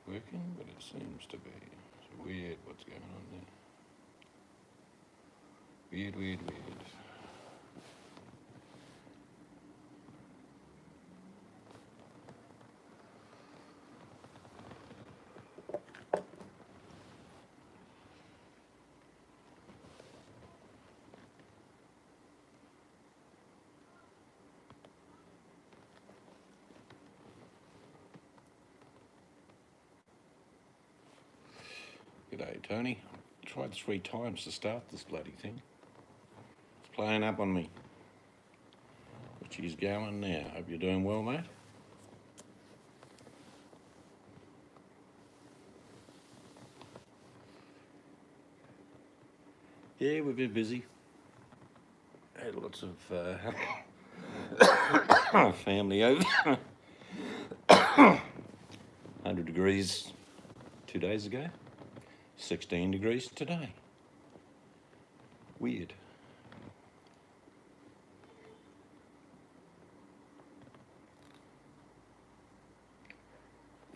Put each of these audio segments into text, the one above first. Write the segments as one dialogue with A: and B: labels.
A: working, but it seems to be. It's weird what's going on there. Weird, weird, weird. G'day, Tony. I tried 3 times to start this bloody thing. It's playing up on me. But she's going now. Hope you're doing well, mate. Yeah, we've been busy. Had lots of family over. 100 degrees 2 days ago. 16 degrees today. Weird.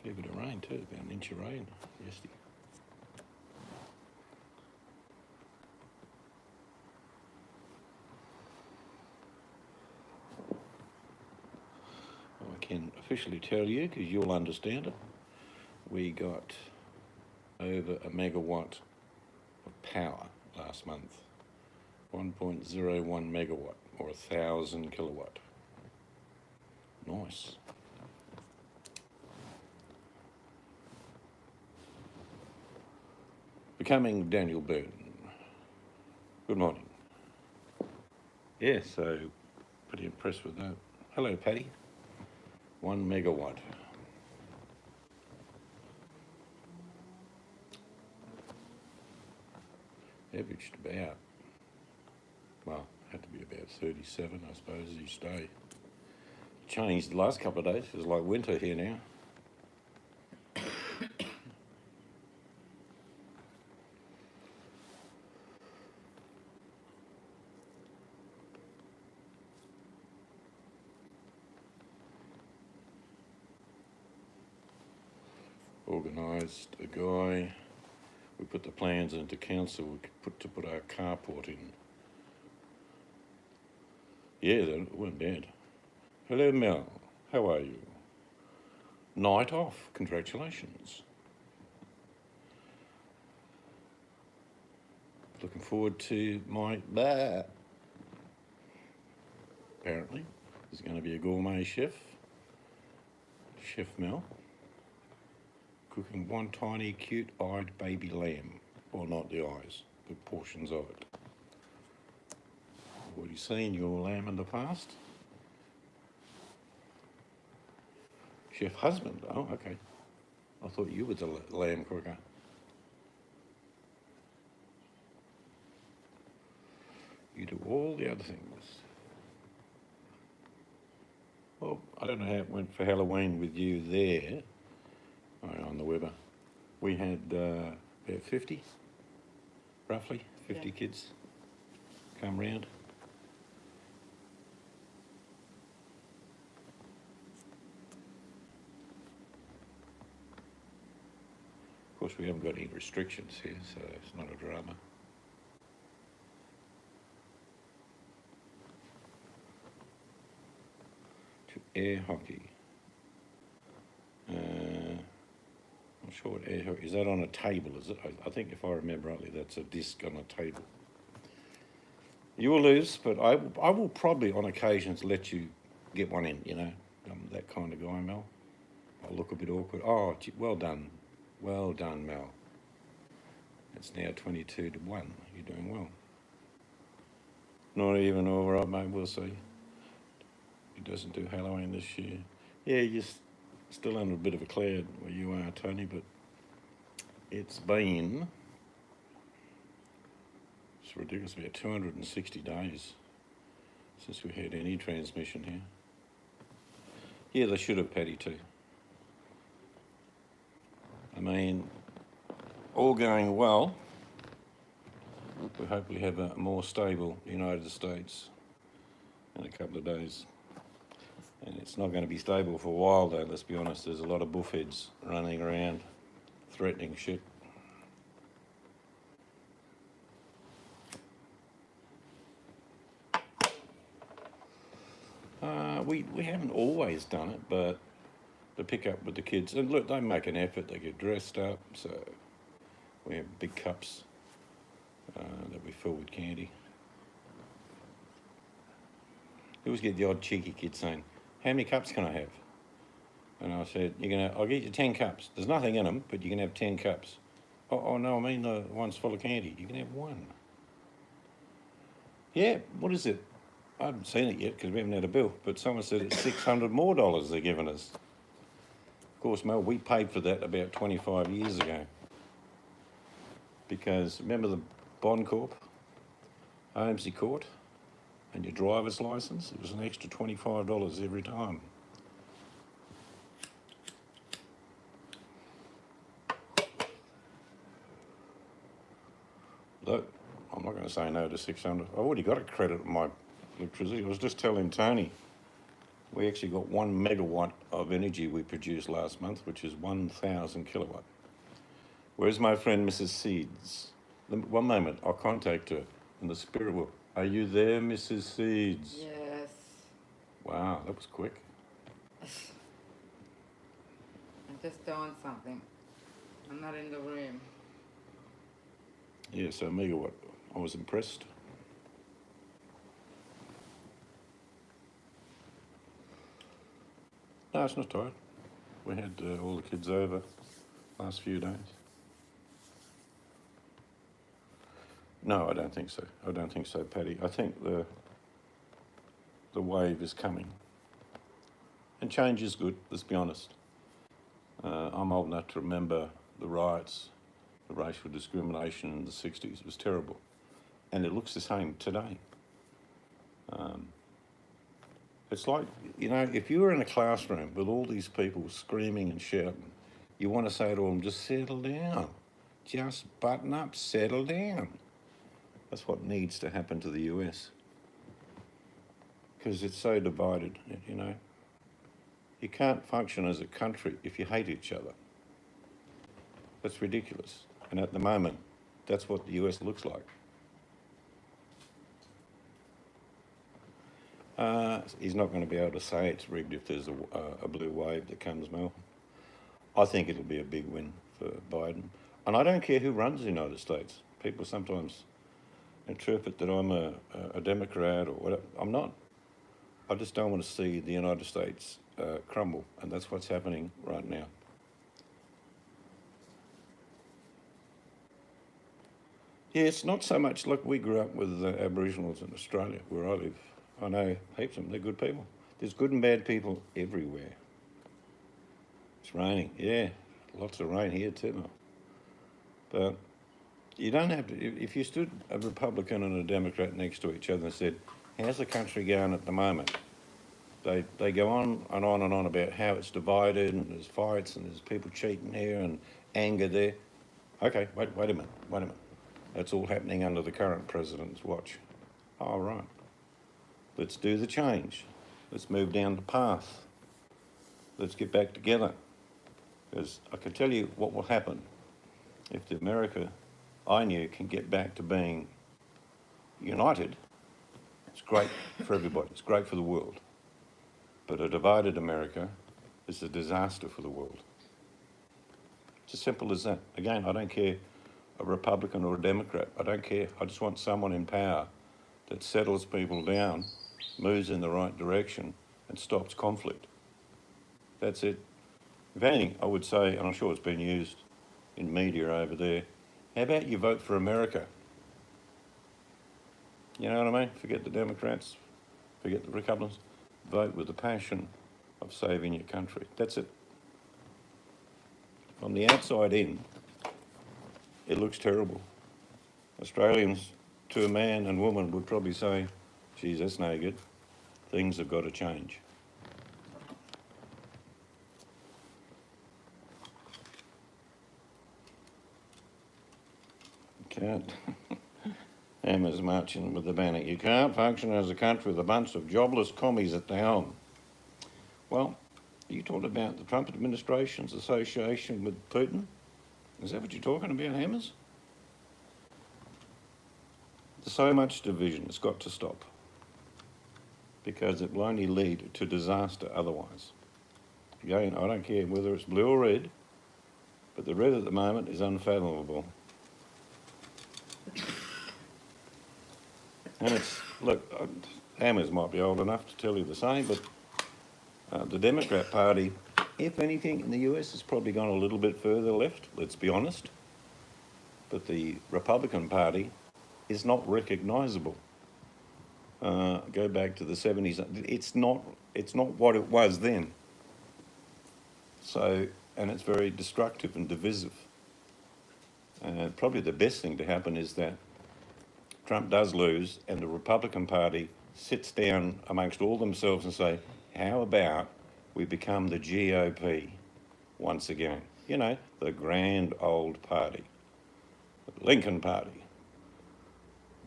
A: Fair bit of rain too, about an inch of rain yesterday. I can officially tell you, because you'll understand it, we got over a megawatt of power last month. 1.01 megawatt, or 1,000 kilowatt. Nice. Becoming Daniel Burton. Good morning. Yeah, so pretty impressed with that. Hello, Paddy. 1 megawatt. Averaged about, well, had to be about 37, I suppose, each day. Changed the last couple of days. It's like winter here now. Organised a guy. We put the plans into council. We could put our carport in. Yeah, that weren't bad. Hello, Mel. How are you? Night off. Congratulations. Looking forward to my apparently, there's going to be a gourmet chef, Chef Mel, cooking one tiny cute-eyed baby lamb. Well, not the eyes, but portions of it. I've already seen your lamb in the past. Chef husband, oh, okay. I thought you were the lamb cooker. You do all the other things. Well, I don't know how it went for Halloween with you there, on the Weber. We had about 50, roughly, 50 kids come round. Of course, we haven't got any restrictions here, so it's not a drama. To air hockey. Not sure what air hockey is. That on a table? Is it? I think if I remember rightly, that's a disc on a table. You will lose, but I will probably on occasions let you get one in. You know, I'm that kind of guy, Mel. I'll look a bit awkward. Oh, gee, well done, Mel. It's now 22 to 1. You're doing well. Not even all right, mate. We'll see. He doesn't do Halloween this year. Yeah, you're still under a bit of a cloud where you are, Tony, but it's been, it's ridiculous, about 260 days since we had any transmission here. Yeah, they should have, Paddy, too. I mean, all going well, we hopefully have a more stable United States in a couple of days. And it's not going to be stable for a while, though, let's be honest. There's a lot of buffheads running around. life-threatening shit. We haven't always done it, but to pick up with the kids, and look, they make an effort, they get dressed up, so we have big cups that we fill with candy. You always get the odd cheeky kid saying, "How many cups can I have?" And I said, I'll get you 10 cups. There's nothing in them, but you can have 10 cups. Oh no, I mean the one's full of candy. You can have one. Yeah, what is it? I haven't seen it yet because we haven't had a bill, but someone said it's $600 more they're giving us. Of course, Mel, we paid for that about 25 years ago. Because remember the Bond Corp, AMC Court, and your driver's licence? It was an extra $25 every time. Look, I'm not going to say no to 600. I've already got a credit on my electricity. I was just telling Tony, we actually got 1 megawatt of energy we produced last month, which is 1,000 kilowatt. Where's my friend Mrs. Seeds? One moment, I'll contact her in the spirit world. Are you there, Mrs. Seeds?
B: Yes.
A: Wow, that was quick.
B: I'm just doing something. I'm not in the room.
A: Yeah, so megawatt. I was impressed. No, it's not tired. We had all the kids over last few days. No, I don't think so. I don't think so, Paddy. I think the wave is coming. And change is good, let's be honest. I'm old enough to remember the riots, the racial discrimination in the 60s. It was terrible. And it looks the same today. It's like, if you were in a classroom with all these people screaming and shouting, you want to say to them, just settle down. Just button up, settle down. That's what needs to happen to the US. Because it's so divided, You can't function as a country if you hate each other. That's ridiculous. And at the moment, that's what the US looks like. He's not going to be able to say it's rigged if there's a blue wave that comes, Mel. I think it'll be a big win for Biden. And I don't care who runs the United States. People sometimes interpret that I'm a Democrat or whatever. I'm not. I just don't want to see the United States crumble, and that's what's happening right now. Yeah, it's not so much like we grew up with Aboriginals in Australia, where I live. I know heaps of them, they're good people. There's good and bad people everywhere. It's raining, yeah, lots of rain here too. But you don't have to, if you stood a Republican and a Democrat next to each other and said, how's the country going at the moment? They go on and on and on about how it's divided and there's fights and there's people cheating here and anger there. Okay, wait a minute. That's all happening under the current president's watch. All right. Let's do the change. Let's move down the path. Let's get back together. Because I can tell you what will happen if the America I knew can get back to being united. It's great for everybody. It's great for the world. But a divided America is a disaster for the world. It's as simple as that. Again, I don't care a Republican or a Democrat. I don't care. I just want someone in power that settles people down, moves in the right direction, and stops conflict. That's it. If anything, I would say, and I'm sure it's been used in media over there, how about you vote for America? You know what I mean? Forget the Democrats, forget the Republicans. Vote with the passion of saving your country. That's it. From the outside in, it looks terrible. Australians, to a man and woman, would probably say, geez, that's no good. Things have got to change. Can't. Emma's marching with the banner. You can't function as a country with a bunch of jobless commies at the helm. Well, you talked about the Trump administration's association with Putin. Is that what you're talking about, Hammers? There's so much division, it's got to stop. Because it will only lead to disaster otherwise. Again, I don't care whether it's blue or red, but the red at the moment is unfathomable. And it's, look, Hammers might be old enough to tell you the same, but the Democrat Party, if anything, in the US has probably gone a little bit further left, let's be honest. But the Republican Party is not recognisable. Go back to the 70s. It's not what it was then. So, and it's very destructive and divisive. And probably the best thing to happen is that Trump does lose and the Republican Party sits down amongst all themselves and say, how about we become the GOP once again? You know, the grand old party, the Lincoln Party.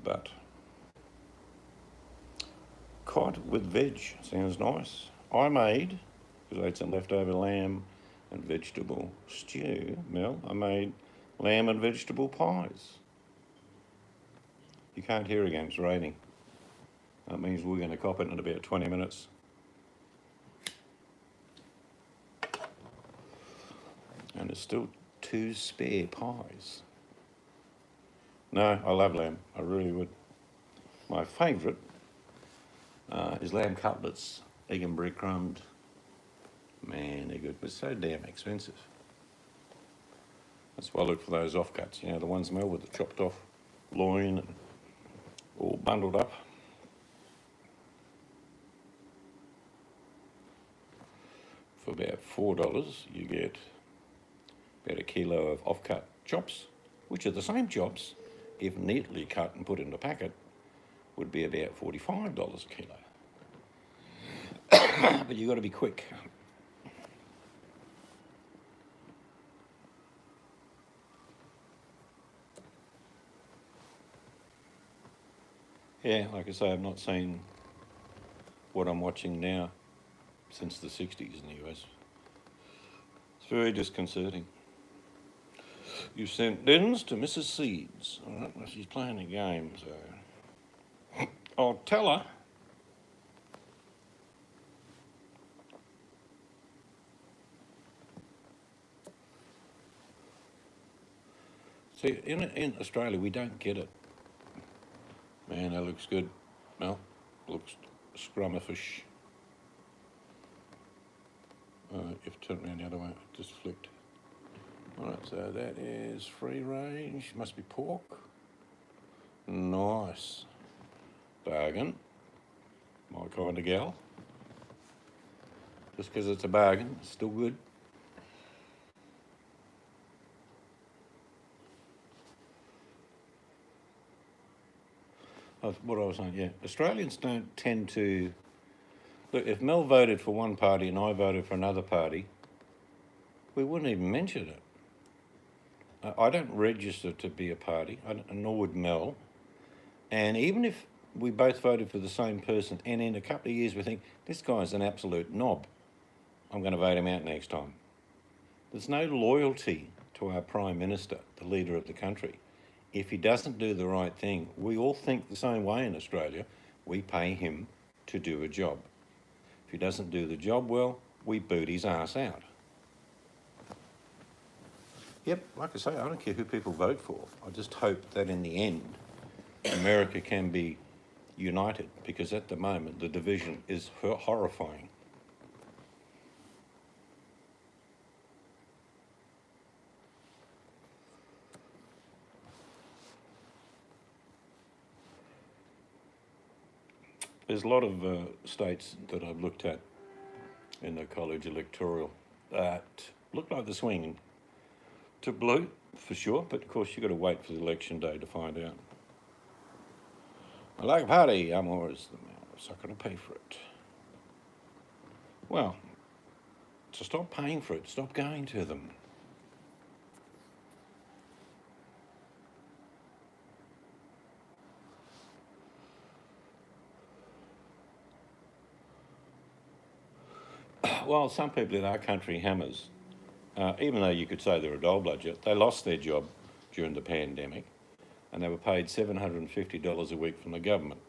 A: But cod with veg sounds nice. I made, because I had some leftover lamb and vegetable stew, Mel, I made lamb and vegetable pies. You can't hear again, it's raining. That means we're going to cop it in about 20 minutes. And there's still 2 spare pies. No, I love lamb, I really would. My favourite is lamb cutlets, egg and breadcrumbed. Man, they're good, but so damn expensive. That's why I look for those offcuts, you know, the ones, Mel, with the chopped off loin and all bundled up. For about $4, you get about a kilo of offcut chops, which are the same chops, if neatly cut and put in a packet, would be about $45 a kilo. But you've got to be quick. Yeah, like I say, I've not seen what I'm watching now since the 60s in the US. It's very disconcerting. You sent Dens to Mrs. Seeds. All right, well, she's playing a game, so I'll tell her. See, in Australia, we don't get it. Man, that looks good. Well, looks scrummifish. If turn around the other way, it just flicked. All right, so that is free range. Must be pork. Nice. Bargain. My kind of gal. Just because it's a bargain, it's still good. What I was saying, yeah. Australians don't tend to... Look, if Mel voted for one party and I voted for another party, we wouldn't even mention it. I don't register to be a party, nor would Mel. And even if we both voted for the same person and in a couple of years we think, this guy's an absolute knob, I'm going to vote him out next time. There's no loyalty to our Prime Minister, the leader of the country. If he doesn't do the right thing, we all think the same way in Australia. We pay him to do a job. If he doesn't do the job well, we boot his ass out. Yep, like I say, I don't care who people vote for. I just hope that in the end, America can be united, because at the moment, the division is horrifying. There's a lot of states that I've looked at in the college electoral that look like they're swinging to blue, for sure, but of course you've got to wait for the election day to find out. I like a party, I'm always the man, so I'm going to pay for it. Well, so stop paying for it, stop going to them. Well, some people in our country, Hammers, even though you could say they're a dole bludger, they lost their job during the pandemic and they were paid $750 a week from the government.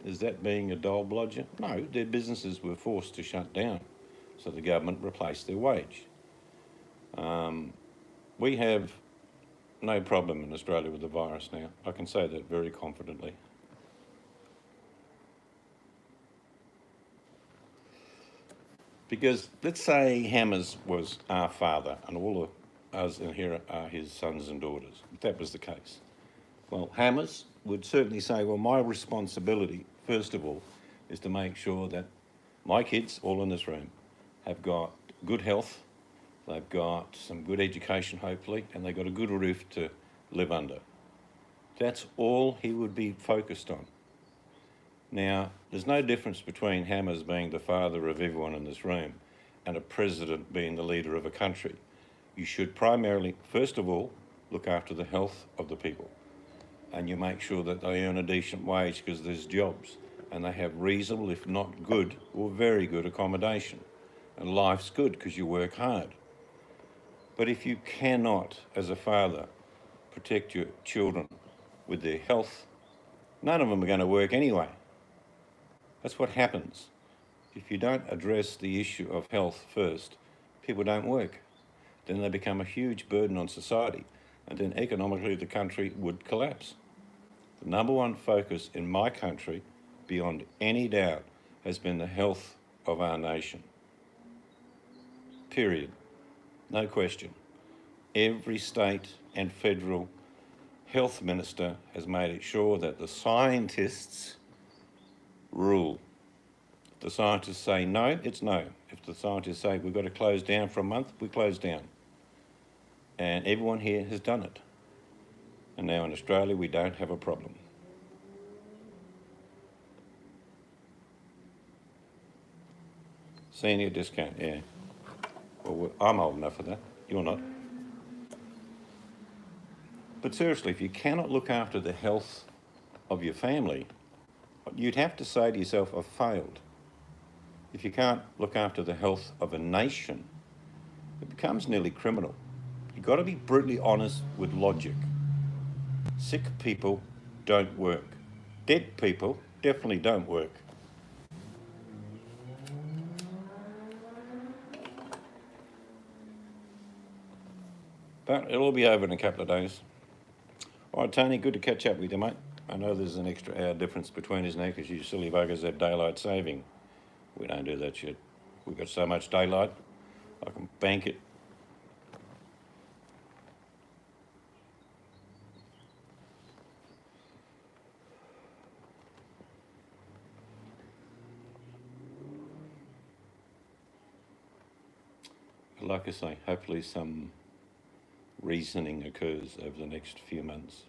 A: Is that being a dole bludger? No, their businesses were forced to shut down, so the government replaced their wage. We have no problem in Australia with the virus now. I can say that very confidently. Because let's say Hammers was our father and all of us in here are his sons and daughters. If that was the case. Well, Hammers would certainly say, well, my responsibility, first of all, is to make sure that my kids, all in this room, have got good health, they've got some good education, hopefully, and they've got a good roof to live under. That's all he would be focused on. Now, there's no difference between Hammers being the father of everyone in this room and a president being the leader of a country. You should primarily, first of all, look after the health of the people. And you make sure that they earn a decent wage because there's jobs and they have reasonable, if not good, or very good accommodation. And life's good because you work hard. But if you cannot, as a father, protect your children with their health, none of them are going to work anyway. That's what happens. If you don't address the issue of health first, people don't work. Then they become a huge burden on society, and then economically the country would collapse. The number one focus in my country, beyond any doubt, has been the health of our nation. Period. No question. Every state and federal health minister has made it sure that the scientists rule. If the scientists say no, it's no. If the scientists say we've got to close down for a month, we close down. And everyone here has done it. And now in Australia, we don't have a problem. Senior discount, yeah. Well, I'm old enough for that. You're not. But seriously, if you cannot look after the health of your family, you'd have to say to yourself, I've failed. If you can't look after the health of a nation, it becomes nearly criminal. You've got to be brutally honest with logic. Sick people don't work. Dead people definitely don't work. But it'll all be over in a couple of days. All right, Tony, good to catch up with you, mate. I know there's an extra hour difference between us now because you silly buggers have daylight saving. We don't do that shit. We've got so much daylight, I can bank it. But like I say, hopefully some reasoning occurs over the next few months.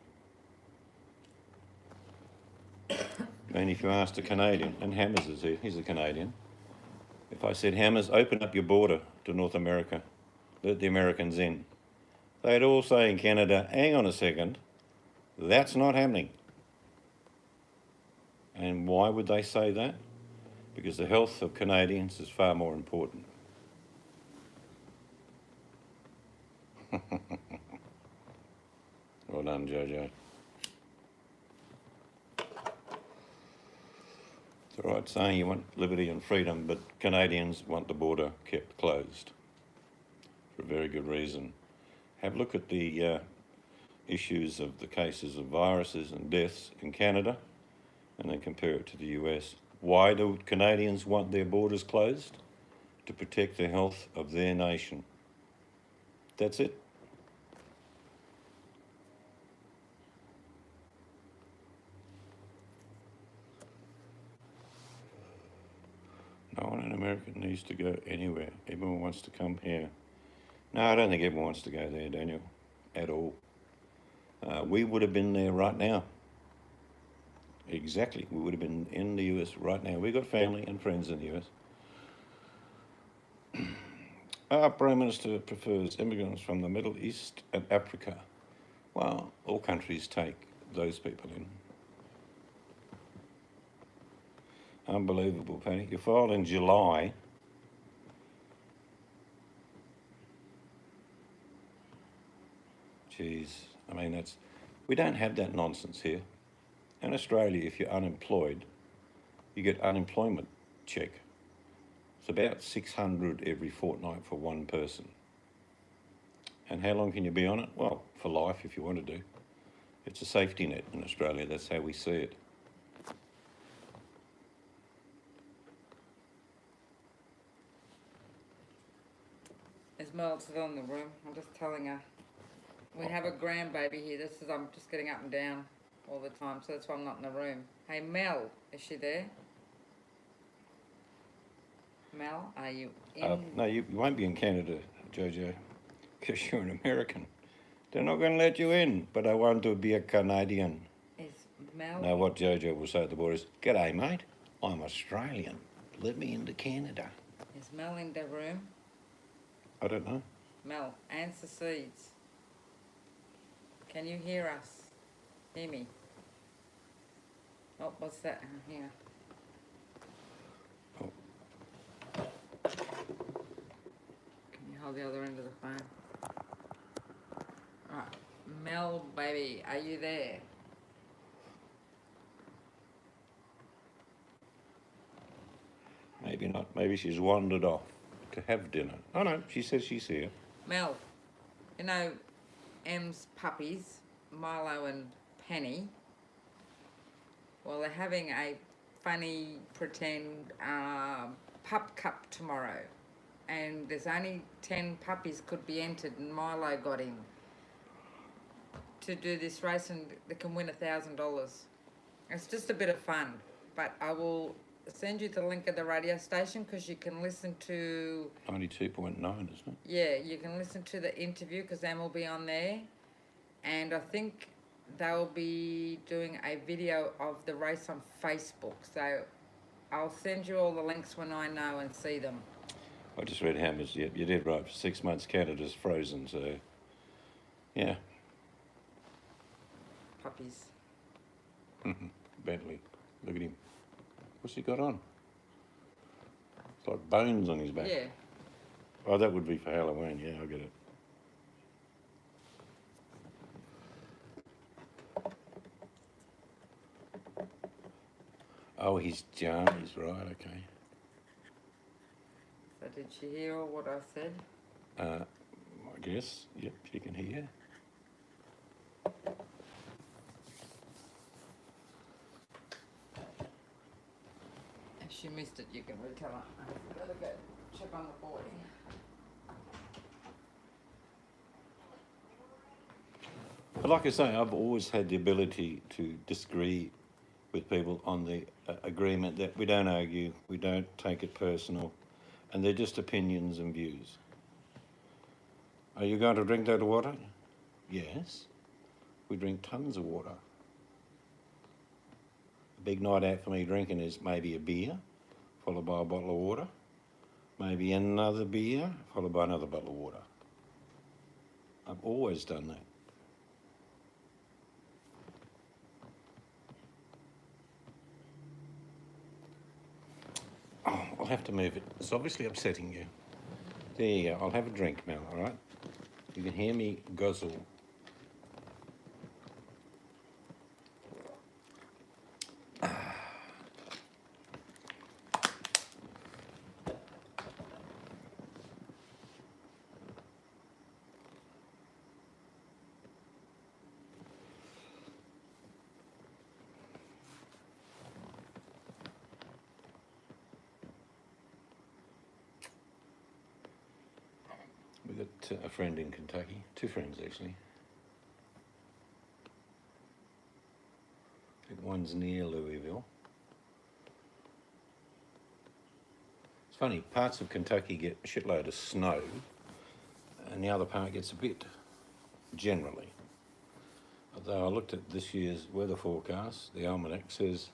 A: And if you asked a Canadian, and Hammers is here, he's a Canadian. If I said, Hammers, open up your border to North America, let the Americans in, they'd all say in Canada, hang on a second, that's not happening. And why would they say that? Because the health of Canadians is far more important. Well done, Jojo. It's all right saying you want liberty and freedom, but Canadians want the border kept closed for a very good reason. Have a look at the issues of the cases of viruses and deaths in Canada and then compare it to the US. Why do Canadians want their borders closed? To protect the health of their nation. That's it. No one in America needs to go anywhere. Everyone wants to come here. No, I don't think everyone wants to go there, Daniel, at all. We would have been there right now. Exactly, we would have been in the US right now. We've got family and friends in the US. Our Prime Minister prefers immigrants from the Middle East and Africa. Well, all countries take those people in. Unbelievable, Penny. You filed in July. Geez, I mean, we don't have that nonsense here. In Australia, if you're unemployed, you get unemployment check. It's about 600 every fortnight for one person. And how long can you be on it? Well, for life if you want to do. It's a safety net in Australia, that's how we see it.
B: Is Mel still in the room? I'm just telling her. We have a grandbaby here. I'm just getting up and down all the time, so that's why I'm not in the room. Hey, Mel, is she there? Mel, are you in?
A: No, you won't be in Canada, Jojo, because you're an American. They're not going to let you in, but I want to be a Canadian.
B: Is Mel?
A: Now, what Jojo will say at the border is, "G'day, mate. I'm Australian. Let me into Canada."
B: Is Mel in the room?
A: I don't know.
B: Mel, answer seeds. Can you hear us? Hear me? Oh, what's that? Here.
A: Oh.
B: Can you hold the other end of the phone? Alright. Mel, baby, are you there?
A: Maybe not. Maybe she's wandered off to have dinner. Oh, no, she says she's here.
B: Mel, you know Em's puppies, Milo and Penny, well, they're having a funny pretend pup cup tomorrow. And there's only 10 puppies could be entered, and Milo got in to do this race, and they can win $1,000. It's just a bit of fun, but I will send you the link of the radio station because you can listen to
A: 92.9, isn't it?
B: Yeah, you can listen to the interview because Em will be on there, and I think they'll be doing a video of the race on Facebook, so I'll send you all the links when I know and see them.
A: I just read Hammers. Yep, you did right. For 6 months, Canada's frozen, so yeah.
B: Puppies.
A: Bentley, look at him. What's he got on? It's like bones on his back.
B: Yeah.
A: Oh, that would be for Halloween. Yeah, I get it. Oh, his jammies, right? Okay.
B: So did she hear all what I said?
A: I guess. Yep, she can hear.
B: If she missed it, you can retell her. I've got to go check on the boarding.
A: But like I say, I've always had the ability to disagree with people on the agreement that we don't argue, we don't take it personal, and they're just opinions and views. Are you going to drink that water? Yes. We drink tons of water. A big night out for me drinking is maybe a beer, followed by a bottle of water, maybe another beer, followed by another bottle of water. I've always done that. Oh, I'll have to move it. It's obviously upsetting you. There you go. I'll have a drink, Mel, all right? You can hear me guzzle. We've got a friend in Kentucky, two friends actually. I think one's near Louisville. It's funny, parts of Kentucky get a shitload of snow and the other part gets a bit, generally. Although I looked at this year's weather forecast, the almanac says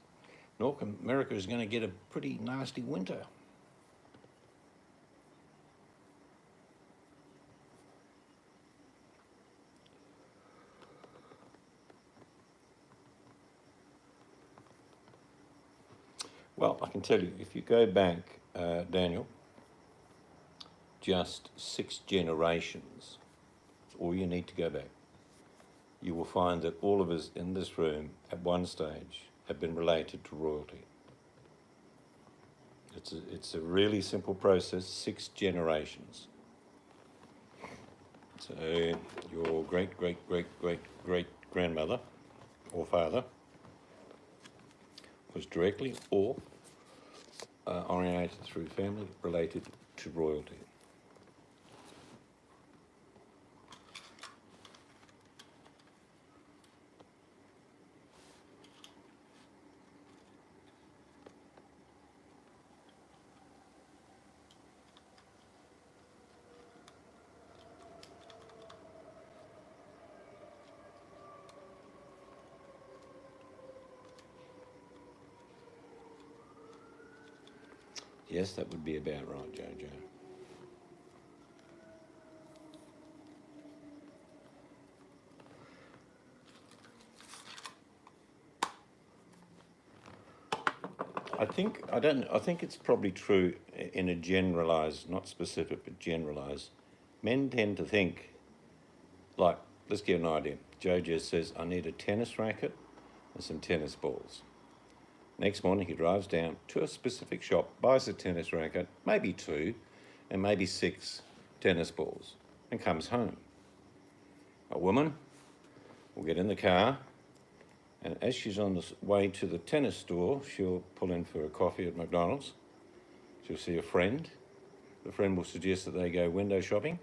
A: North America is going to get a pretty nasty winter. Well, I can tell you, if you go back, Daniel, just 6 generations, that's all you need to go back. you will find that all of us in this room at one stage have been related to royalty. It's a really simple process, 6 generations. So your great, great, great, great, great grandmother or father was directly or orientated through family related to royalty. Yes, that would be about right, Jojo. I think it's probably true in a generalised, not specific, but generalised. Men tend to think, like, let's get an idea. Jojo says, I need a tennis racket and some tennis balls. Next morning, he drives down to a specific shop, buys a tennis racket, maybe 2, and maybe 6 tennis balls, and comes home. A woman will get in the car, and as she's on the way to the tennis store, she'll pull in for a coffee at McDonald's. She'll see a friend. The friend will suggest that they go window shopping,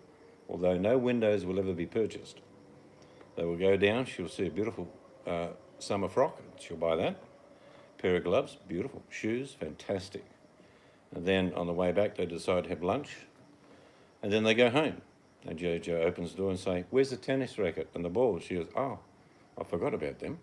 A: although no windows will ever be purchased. They will go down, she'll see a beautiful summer frock, she'll buy that. Pair of gloves, beautiful. Shoes, fantastic. And then on the way back, they decide to have lunch, and then they go home. And Jojo opens the door and say, where's the tennis racket and the ball? She goes, oh, I forgot about them.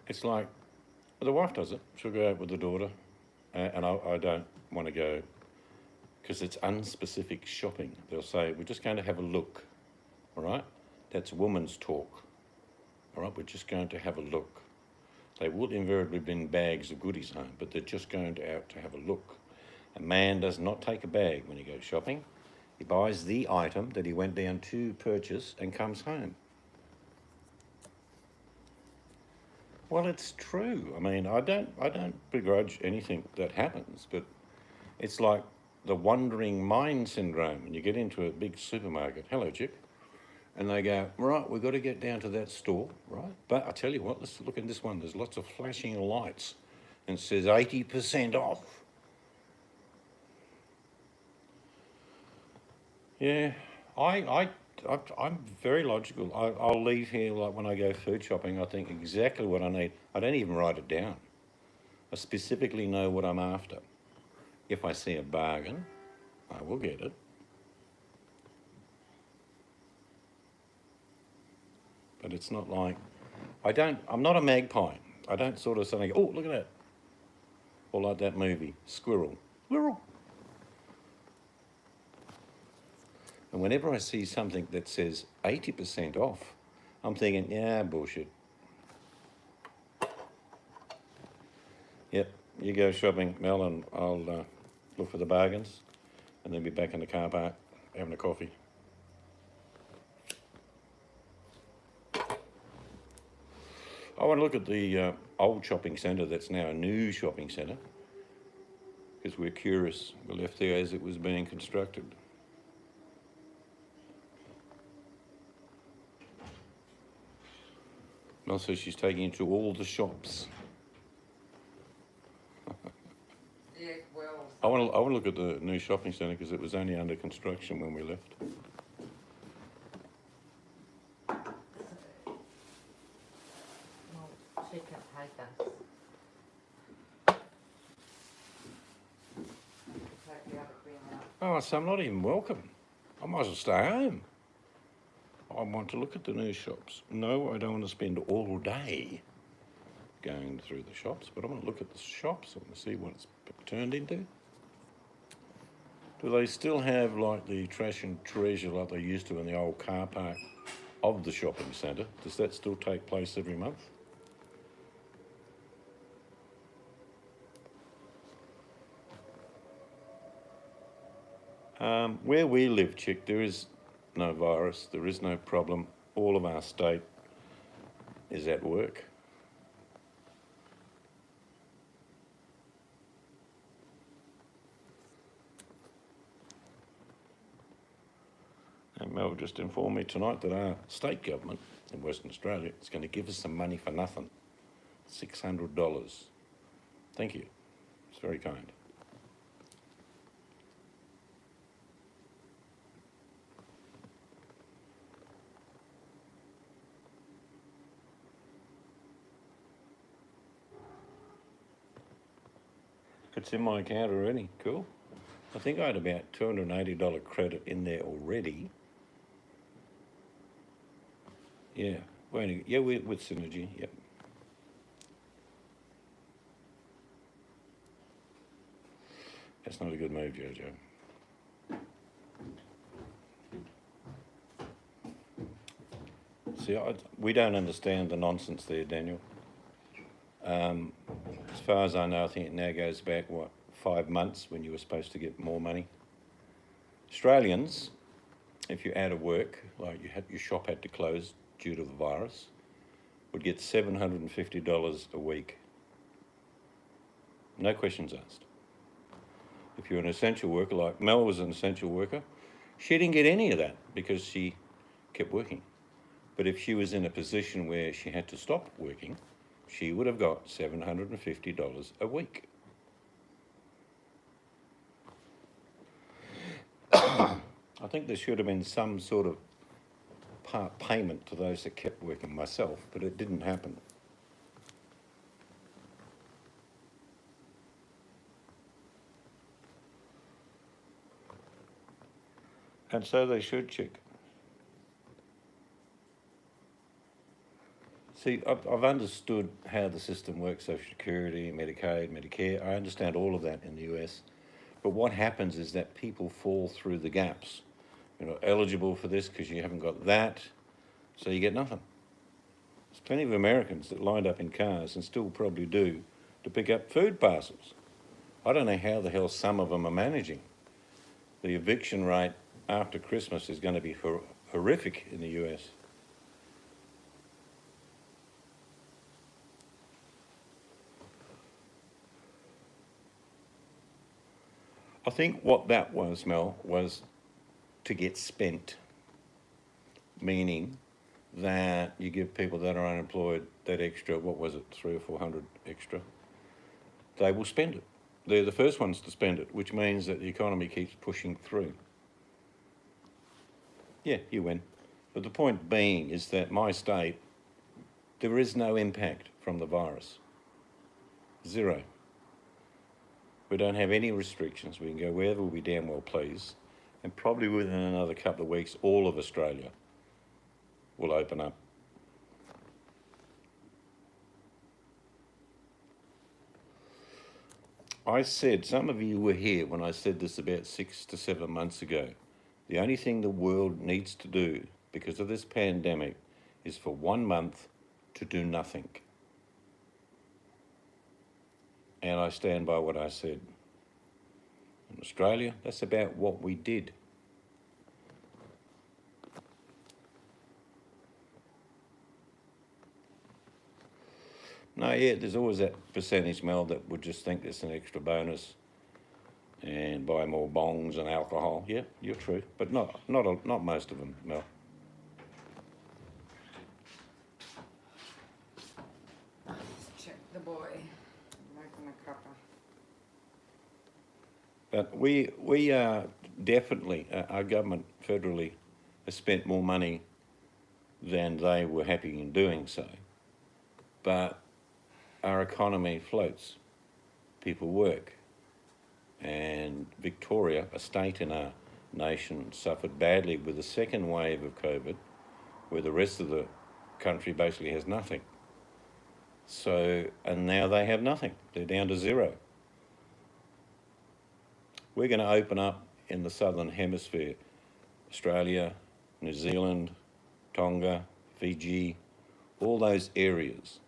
A: It's like, the wife does it. She'll go out with the daughter, and I don't want to go because it's unspecific shopping. They'll say, we're just going to have a look, all right? That's woman's talk, all right? We're just going to have a look. They will invariably bring bags of goodies home, but they're just going out to have a look. A man does not take a bag when he goes shopping. He buys the item that he went down to purchase and comes home. Well, it's true. I mean, I don't begrudge anything that happens, but it's like the wandering mind syndrome. When you get into a big supermarket, hello, chick, and they go, right, we've got to get down to that store, right? But I tell you what, let's look in this one. There's lots of flashing lights, and it says 80% off. Yeah, I'm very logical. I'll leave here, like when I go food shopping, I think exactly what I need. I don't even write it down. I specifically know what I'm after. If I see a bargain, I will get it. But it's not like, I'm not a magpie. I don't sort of suddenly go, oh, look at that. Or like that movie, Squirrel. Squirrel. And whenever I see something that says 80% off, I'm thinking, yeah, bullshit. Yep, you go shopping, Mel, and I'll look for the bargains and then be back in the car park having a coffee. I want to look at the old shopping centre that's now a new shopping centre because we're curious. We left there as it was being constructed. Mel says she's taking you to all the shops.
B: Yeah, well.
A: I want to look at the new shopping centre because it was only under construction when we left.
B: Well, she can take us. Take the other bin out.
A: Oh, so I'm not even welcome. I might as well stay home. I want to look at the new shops. No, I don't want to spend all day going through the shops, but I want to look at the shops. I want to see what it's turned into. Do they still have like the trash and treasure like they used to in the old car park of the shopping centre? Does that still take place every month? Where we live, Chick, there is no virus, there is no problem. All of our state is at work. And Mel just informed me tonight that our state government in Western Australia is going to give us some money for nothing. $600. Thank you. It's very kind. It's in my account already. Cool. I think I had about $280 credit in there already. Yeah. Yeah, with Synergy. Yep. That's not a good move, Jojo. See, we don't understand the nonsense there, Daniel. As far as I know, I think it now goes back, 5 months when you were supposed to get more money. Australians, if you're out of work, like your shop had to close due to the virus, would get $750 a week. No questions asked. If you're an essential worker, like Mel was an essential worker, she didn't get any of that because she kept working. But if she was in a position where she had to stop working, she would have got $750 a week. I think there should have been some sort of part payment to those that kept working myself, but it didn't happen. And so they should, Chick. See, I've understood how the system works, Social Security, Medicaid, Medicare. I understand all of that in the US. But what happens is that people fall through the gaps. You're not eligible for this because you haven't got that, so you get nothing. There's plenty of Americans that lined up in cars and still probably do to pick up food parcels. I don't know how the hell some of them are managing. The eviction rate after Christmas is going to be horrific in the US. I think what that was, Mel, was to get spent, meaning that you give people that are unemployed that extra, what was it, 300 or 400 extra, they will spend it. They're the first ones to spend it, which means that the economy keeps pushing through. Yeah, you win. But the point being is that my state, there is no impact from the virus. Zero. We don't have any restrictions. We can go wherever we damn well please. And probably within another couple of weeks, all of Australia will open up. I said, some of you were here when I said this about 6 to 7 months ago. The only thing the world needs to do because of this pandemic is for 1 month to do nothing. And I stand by what I said. In Australia, that's about what we did. No, yeah, there's always that percentage, Mel, that would just think it's an extra bonus and buy more bongs and alcohol. Yeah, you're true, but not most of them, Mel.
B: Check the boy. Making a cuppa.
A: But we are definitely, our government federally has spent more money than they were happy in doing so. But our economy floats. People work. And Victoria, a state in our nation, suffered badly with the second wave of COVID, where the rest of the country basically has nothing. So, and now they have nothing. They're down to zero. We're going to open up in the southern hemisphere. Australia, New Zealand, Tonga, Fiji, all those areas.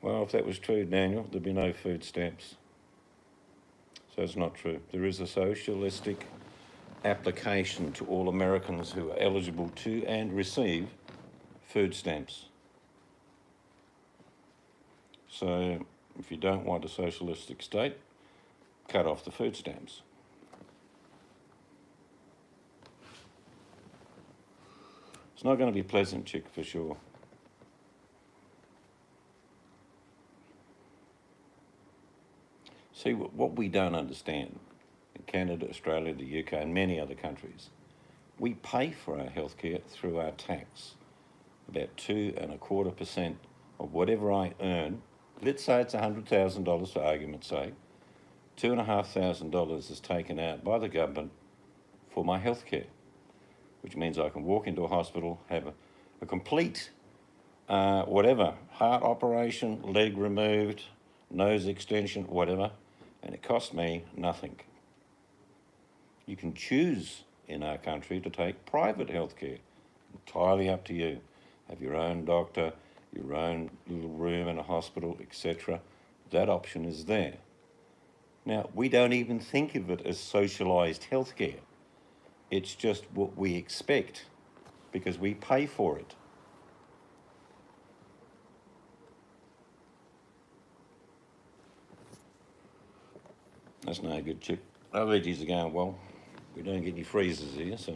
A: Well, if that was true, Daniel, there'd be no food stamps. So it's not true. There is a socialistic application to all Americans who are eligible to and receive food stamps. So if you don't want a socialistic state, cut off the food stamps. It's not going to be pleasant, chick, for sure. See, what we don't understand in Canada, Australia, the UK, and many other countries, we pay for our healthcare through our tax. About 2.25% of whatever I earn, let's say it's $100,000 for argument's sake, $2,500 is taken out by the government for my healthcare, which means I can walk into a hospital, have a complete whatever, heart operation, leg removed, nose extension, whatever, and it costs me nothing. You can choose in our country to take private healthcare, entirely up to you. Have your own doctor, your own little room in a hospital, etc. That option is there. Now, we don't even think of it as socialised healthcare. It's just what we expect because we pay for it. That's no good, chick. Allergies are going well. We don't get any freezers here, so.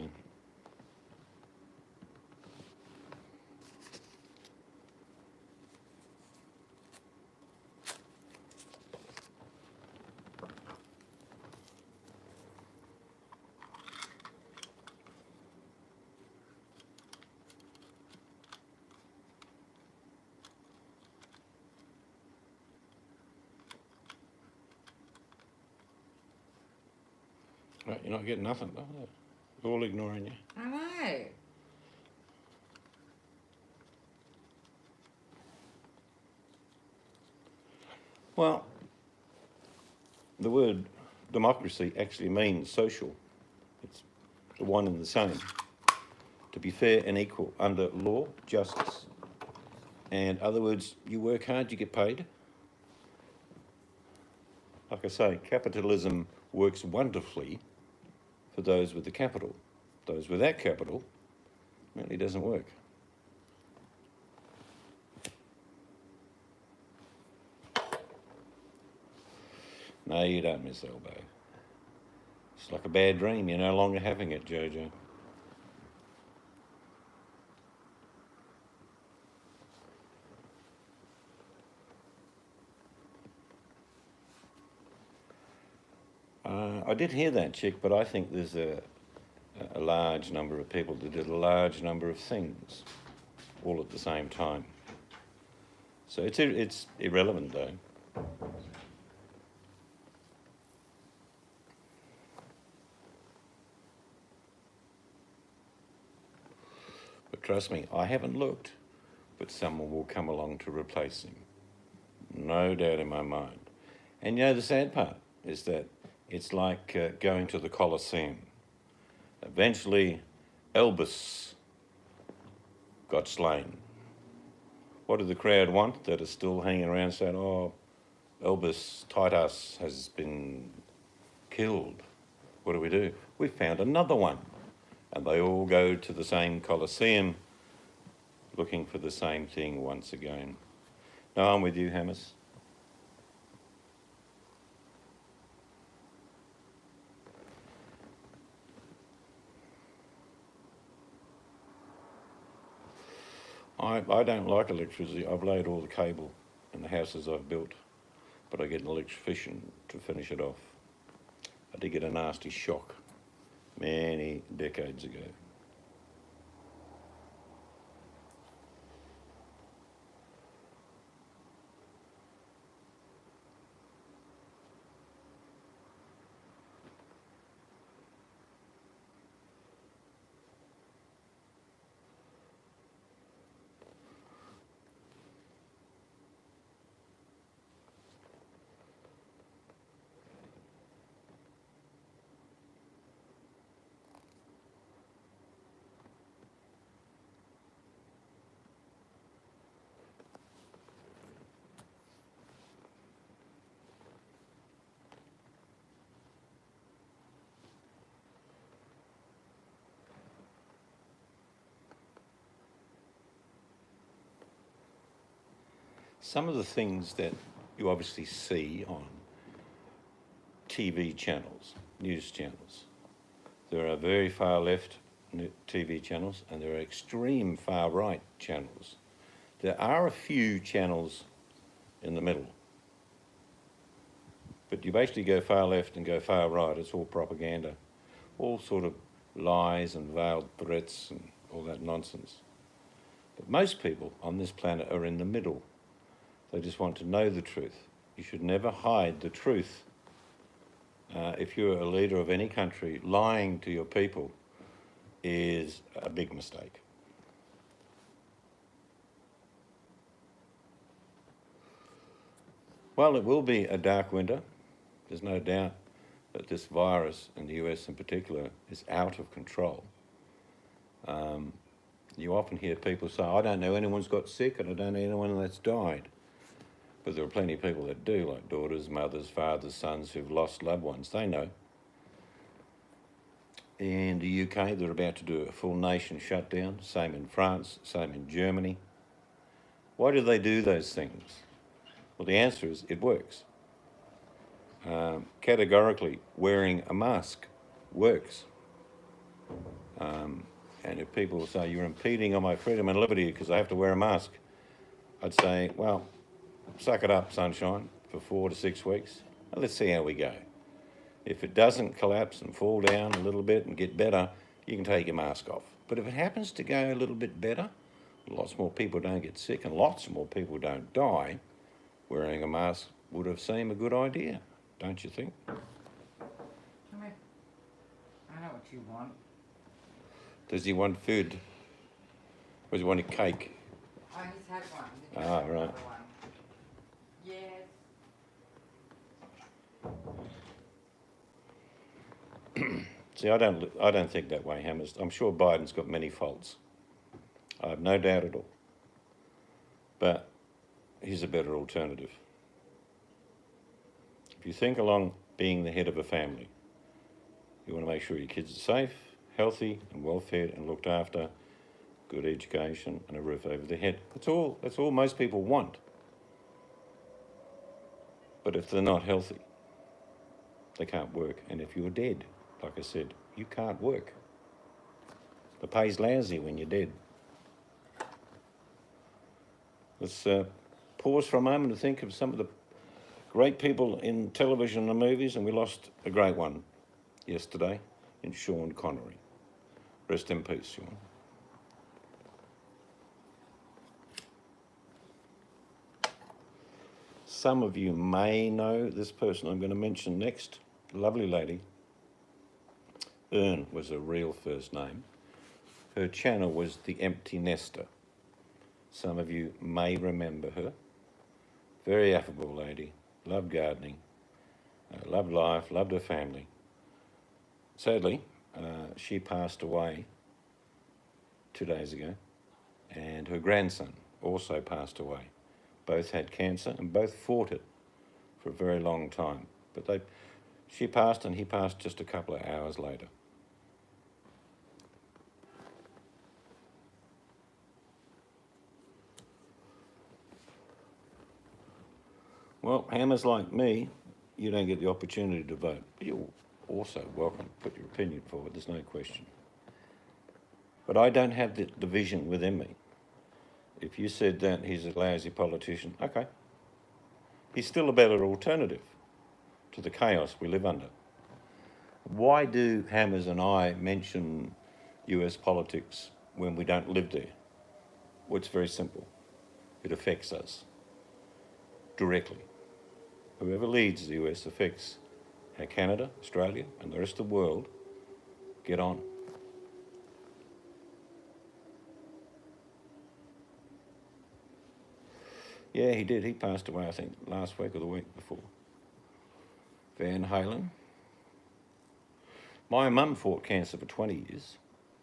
A: Right, you're not getting nothing, though. They're all ignoring you.
B: I know.
A: Well, the word democracy actually means social. It's the one and the same. To be fair and equal under law, justice. And other words, you work hard, you get paid. Like I say, capitalism works wonderfully for those with the capital. Those without capital, really doesn't work. No, you don't, Miss Elbow. It's like a bad dream. You're no longer having it, Jojo. I did hear that, chick, but I think there's a large number of people that did a large number of things all at the same time. So it's irrelevant, though. But trust me, I haven't looked, but someone will come along to replace him. No doubt in my mind. And you know, the sad part is that it's like going to the Colosseum. Eventually, Elvis got slain. What did the crowd want that are still hanging around saying, oh, Elvis Titus has been killed? What do? We found another one. And they all go to the same Colosseum looking for the same thing once again. No, I'm with you, Hamas. I don't like electricity. I've laid all the cable in the houses I've built, but I get an electrician to finish it off. I did get a nasty shock many decades ago. some of the things that you obviously see on TV channels, news channels. There are very far left TV channels and there are extreme far right channels. There are a few channels in the middle. But you basically go far left and go far right, it's all propaganda. All sort of lies and veiled threats and all that nonsense. But most people on this planet are in the middle. They just want to know the truth. You should never hide the truth. If you're a leader of any country, lying to your people is a big mistake. Well, it will be a dark winter. There's no doubt that this virus in the US in particular is out of control. You often hear people say, I don't know anyone's got sick and I don't know anyone that's died. But there are plenty of people that do, like daughters, mothers, fathers, sons who've lost loved ones. They know. In the UK, they're about to do a full nation shutdown. Same in France, same in Germany. Why do they do those things? Well, the answer is it works. Categorically, wearing a mask works. And if people say, you're impeding on my freedom and liberty because I have to wear a mask, I'd say, well, suck it up, sunshine, for 4 to 6 weeks, and let's see how we go. If it doesn't collapse and fall down a little bit and get better, you can take your mask off. But if it happens to go a little bit better, lots more people don't get sick and lots more people don't die, wearing a mask would have seemed a good idea, don't you think?
B: Come here. I know what you want.
A: Does he want food? Or does he want a cake?
B: Oh, he's had one. Did you
A: Ah,
B: have
A: right.
B: another one? Yes.
A: See, I don't think that way, Hammers. I'm sure Biden's got many faults. I have no doubt at all. But he's a better alternative. If you think along being the head of a family, you want to make sure your kids are safe, healthy and well fed and looked after, good education and a roof over their head. That's all most people want. But if they're not healthy, they can't work. And if you're dead, like I said, you can't work. The pay's lousy when you're dead. Let's pause for a moment to think of some of the great people in television and movies, and we lost a great one yesterday in Sean Connery. Rest in peace, Sean. Some of you may know this person I'm going to mention next. Lovely lady. Ern was her real first name. Her channel was The Empty Nester. Some of you may remember her. Very affable lady, loved gardening, loved life, loved her family. Sadly, she passed away 2 days ago, and her grandson also passed away. Both had cancer and both fought it for a very long time. But she passed and he passed just a couple of hours later. Well, Hammers like me, you don't get the opportunity to vote, but you're also welcome to put your opinion forward, there's no question. But I don't have the division within me. If you said that he's a lousy politician, okay. He's still a better alternative to the chaos we live under. Why do Hammers and I mention US politics when we don't live there? Well, it's very simple. It affects us directly. Whoever leads the US affects how Canada, Australia, and the rest of the world get on. Yeah, he did. He passed away, I think, last week or the week before. Van Halen. My mum fought cancer for 20 years.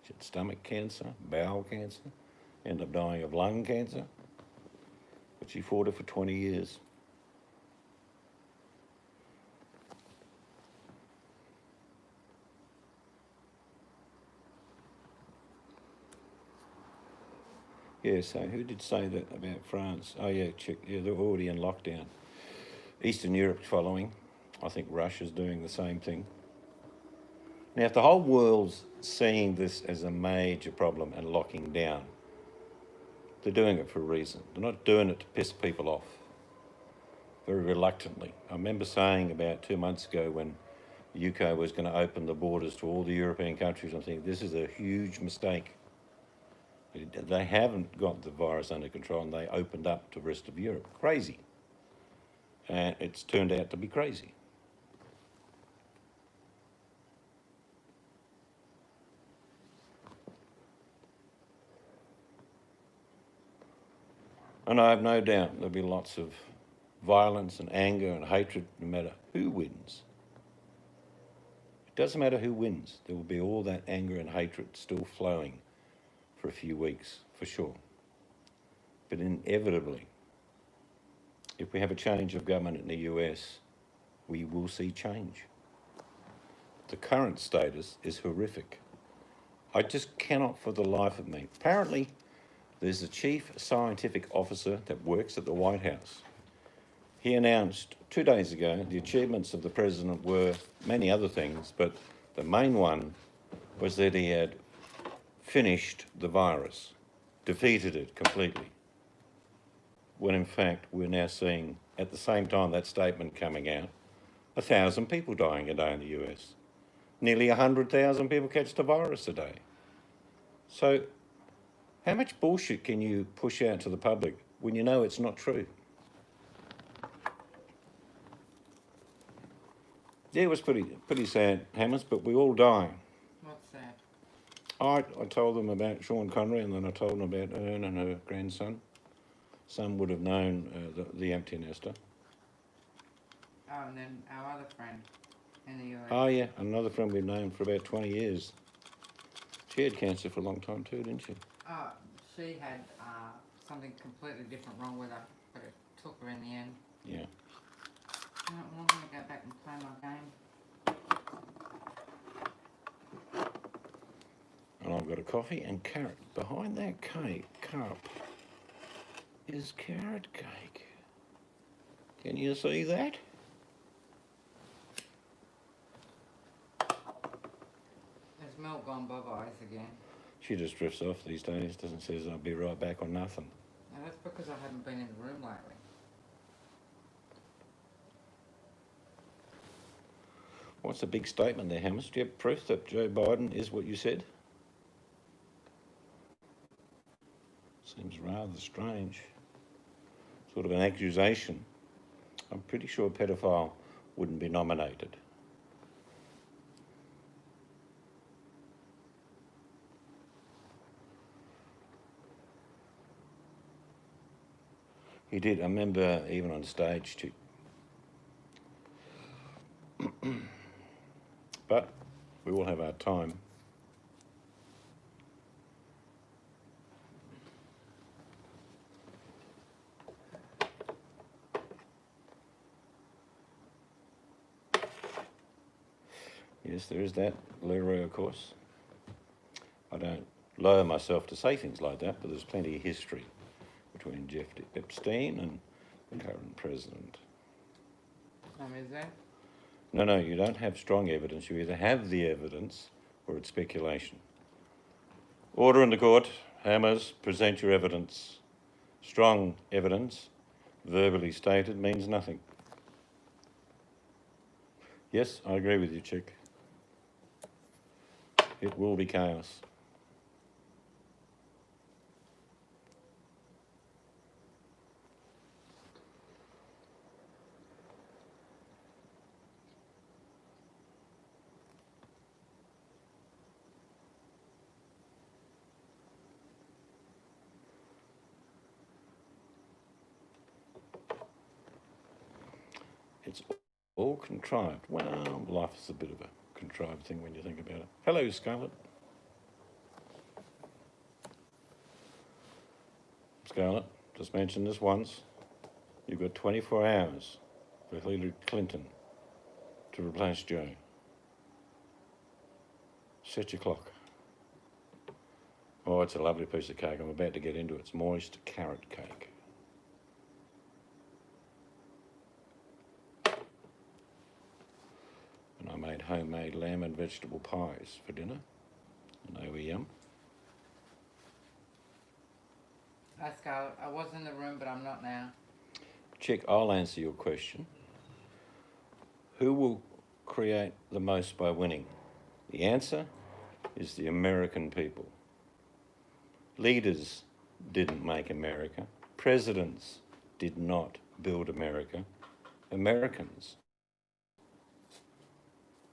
A: She had stomach cancer, bowel cancer, ended up dying of lung cancer. But she fought it for 20 years. Yeah, so who did say that about France? Oh, yeah, check. Yeah, they're already in lockdown. Eastern Europe's following. I think Russia's doing the same thing. Now, if the whole world's seeing this as a major problem and locking down, they're doing it for a reason. They're not doing it to piss people off. Very reluctantly. I remember saying about 2 months ago when the UK was going to open the borders to all the European countries, I think this is a huge mistake. They haven't got the virus under control and they opened up to the rest of Europe. Crazy. And it's turned out to be crazy. And I have no doubt there'll be lots of violence and anger and hatred no matter who wins. It doesn't matter who wins, there will be all that anger and hatred still flowing for a few weeks, for sure. But inevitably, if we have a change of government in the US, we will see change. The current status is horrific. I just cannot for the life of me. Apparently, there's a chief scientific officer that works at the White House. He announced 2 days ago the achievements of the president were many other things, but the main one was that he had finished the virus, defeated it completely. When in fact we're now seeing, at the same time that statement coming out, 1,000 people dying a day in the US. Nearly 100,000 people catch the virus a day. So how much bullshit can you push out to the public when you know it's not true? Yeah, it was pretty sad, Hammers, but we all die.
B: What's that?
A: I told them about Sean Connery and then I told them about Ern and her grandson. Some would have known the empty nester.
B: Oh, and then our other friend in the US.
A: Oh yeah, another friend we've known for about 20 years. She had cancer for a long time too, didn't she?
B: Oh, she had something completely different wrong with her, but it took her in the end.
A: Yeah.
B: I'm going to go back and play my game.
A: And I've got a coffee and carrot. Behind that cup is carrot cake. Can you see that?
B: Has Mel gone bye-byes again?
A: She just drifts off these days, doesn't says I'll be right back or nothing.
B: No, that's because I haven't been in the room lately.
A: What's the big statement there, Hammers? Do you have proof that Joe Biden is what you said? Seems rather strange. Sort of an accusation. I'm pretty sure a pedophile wouldn't be nominated. He did. I remember even on stage too. But we all have our time. Yes, there is that, Leroy, of course. I don't lower myself to say things like that, but there's plenty of history between Jeff Epstein and the current president.
B: Is there?
A: No, you don't have strong evidence. You either have the evidence or it's speculation. Order in the court. Hammers, present your evidence. Strong evidence, verbally stated, means nothing. Yes, I agree with you, Chick. It will be chaos. It's all contrived. Well, life is a bit of a contrived thing when you think about it. Hello, Scarlett. Scarlett, just mention this once. You've got 24 hours for Hillary Clinton to replace Joe. Set your clock. Oh, it's a lovely piece of cake. I'm about to get into it. It's moist carrot cake. And I made homemade lamb and vegetable pies for dinner. And they were yum.
B: Hi, Scarlett. I was in the room, but I'm not now.
A: Chick, I'll answer your question. Who will create the most by winning? The answer is the American people. Leaders didn't make America. Presidents did not build America. Americans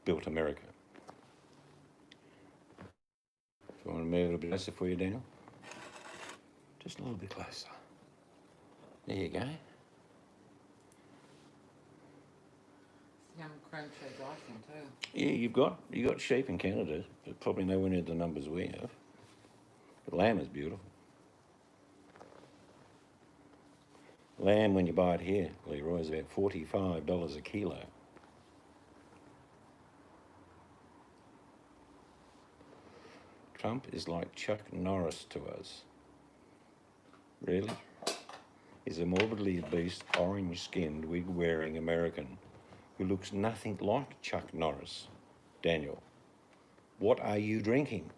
A: built America. Do you want to move a little bit closer for you, Daniel? Just a little bit closer. There you go.
B: Yum cream cheese icing too.
A: Yeah, you got sheep in Canada, but probably nowhere near the numbers we have. The lamb is beautiful. Lamb, when you buy it here, Leroy, is about $45 a kilo. Trump is like Chuck Norris to us. Really? He's a morbidly obese, orange-skinned, wig-wearing American who looks nothing like Chuck Norris. Daniel, what are you drinking?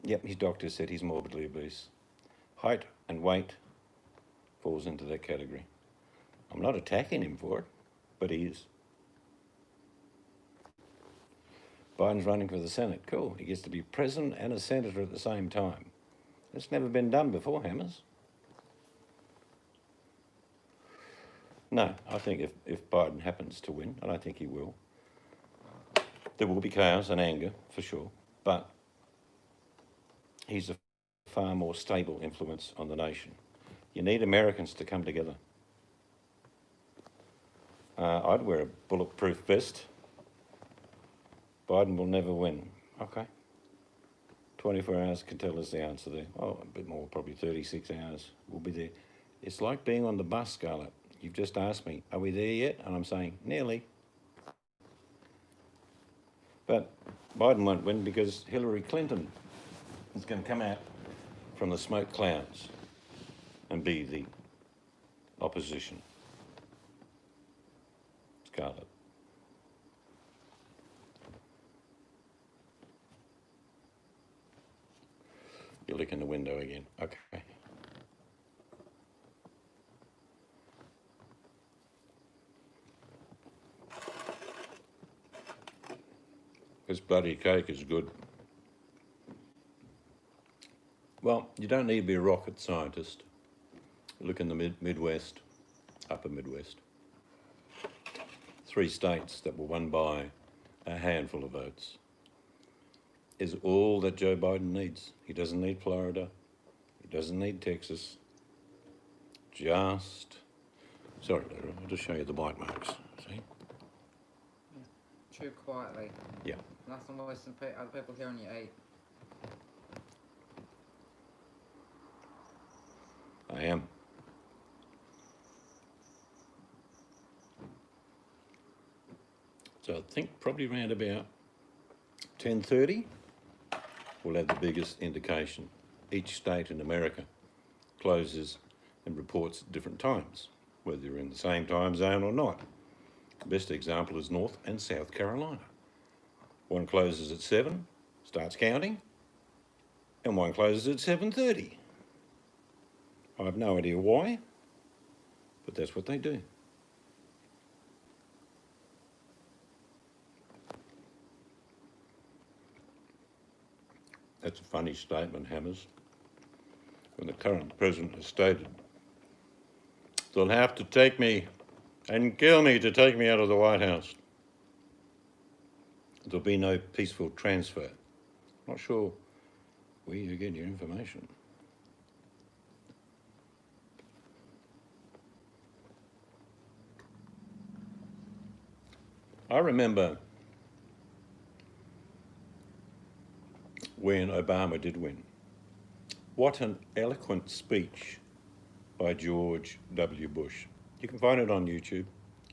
A: Yep, his doctor said he's morbidly obese. Height and weight falls into that category. I'm not attacking him for it, but he is. Biden's running for the Senate. Cool. He gets to be president and a senator at the same time. That's never been done before, Hammers. No, I think if Biden happens to win, and I think he will, there will be chaos and anger, for sure, but he's a far more stable influence on the nation. You need Americans to come together. I'd wear a bulletproof vest. Biden will never win. Okay. 24 hours can tell us the answer there. Oh, a bit more, probably 36 hours. We'll be there. It's like being on the bus, Scarlett. You've just asked me, are we there yet? And I'm saying, nearly. But Biden won't win because Hillary Clinton is going to come out from the smoke clouds and be the opposition. Scarlett. You're licking the window again. Okay. This bloody cake is good. Well, you don't need to be a rocket scientist. Look in the Midwest, upper Midwest. 3 states that were won by a handful of votes is all that Joe Biden needs. He doesn't need Florida. He doesn't need Texas. Sorry, Leroy, I'll just show you the bite marks. See?
B: Chew quietly.
A: Yeah.
B: Nothing worse than other people hearing you eat.
A: I am. So I think probably around about 10:30, we'll have the biggest indication. Each state in America closes and reports at different times, whether you're in the same time zone or not. The best example is North and South Carolina. One closes at 7, starts counting, and one closes at 7:30. I have no idea why, but that's what they do. That's a funny statement, Hammers. When the current president has stated, they'll have to take me and kill me to take me out of the White House. There'll be no peaceful transfer. Not sure where you get your information. I remember when Obama did win. What an eloquent speech by George W. Bush. You can find it on YouTube.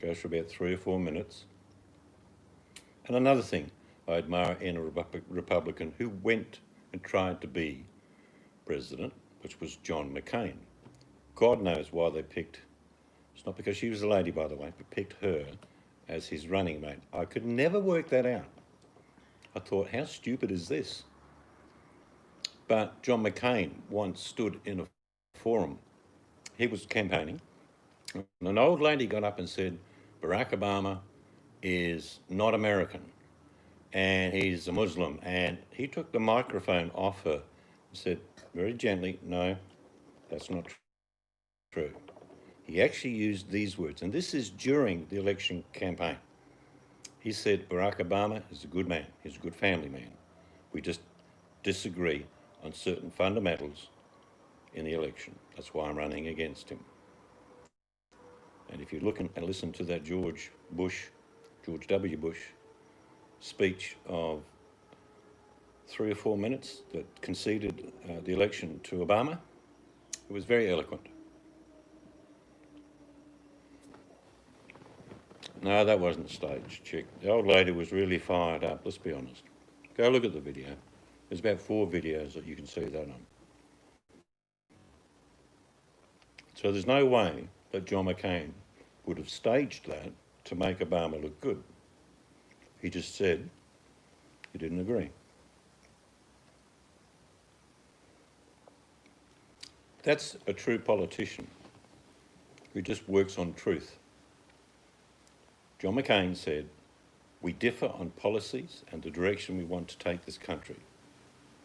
A: Goes for about 3 or 4 minutes. And another thing I admire in a Republican who went and tried to be president, which was John McCain. God knows why they picked, it's not because she was a lady, by the way, but picked her as his running mate. I could never work that out. I thought, how stupid is this? But John McCain once stood in a forum. He was campaigning, and an old lady got up and said, Barack Obama is not American, and he's a Muslim. And he took the microphone off her and said, very gently, no, that's not true. He actually used these words, and this is during the election campaign. He said, Barack Obama is a good man, he's a good family man. We just disagree on certain fundamentals in the election. That's why I'm running against him. And if you look and listen to that George W. Bush speech of 3 or 4 minutes that conceded the election to Obama, it was very eloquent. No, that wasn't staged, chick. The old lady was really fired up, let's be honest. Go look at the video. There's about 4 videos that you can see that on. So there's no way that John McCain would have staged that to make Obama look good. He just said he didn't agree. That's a true politician who just works on truth. John McCain said, we differ on policies and the direction we want to take this country.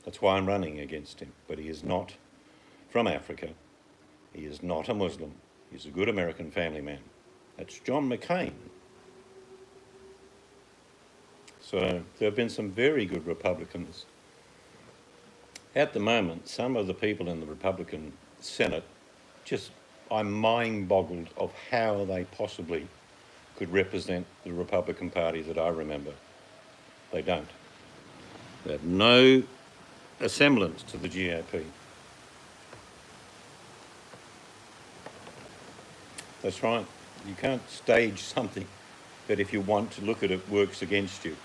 A: That's why I'm running against him. But he is not from Africa. He is not a Muslim. He's a good American family man. That's John McCain. So there have been some very good Republicans. At the moment, some of the people in the Republican Senate, I'm mind-boggled of how they possibly could represent the Republican Party that I remember. They don't. They have no semblance to the GOP. That's right. You can't stage something that if you want to look at it works against you.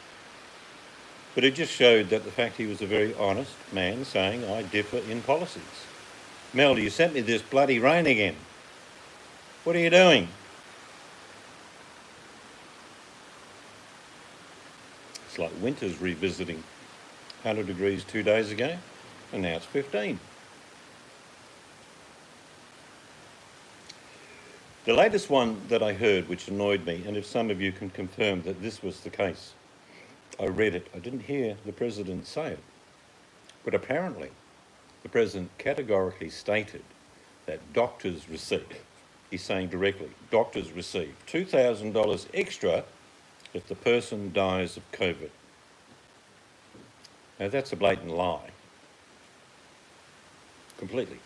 A: But it just showed that the fact he was a very honest man saying, I differ in policies. Mel, you sent me this bloody rain again. What are you doing? It's like winter's revisiting 100 degrees 2 days ago, and now it's 15. The latest one that I heard, which annoyed me, and if some of you can confirm that this was the case, I read it. I didn't hear the president say it, but apparently the president categorically stated that doctors receive, he's saying directly, doctors receive $2,000 extra if the person dies of COVID. Now that's a blatant lie. Completely.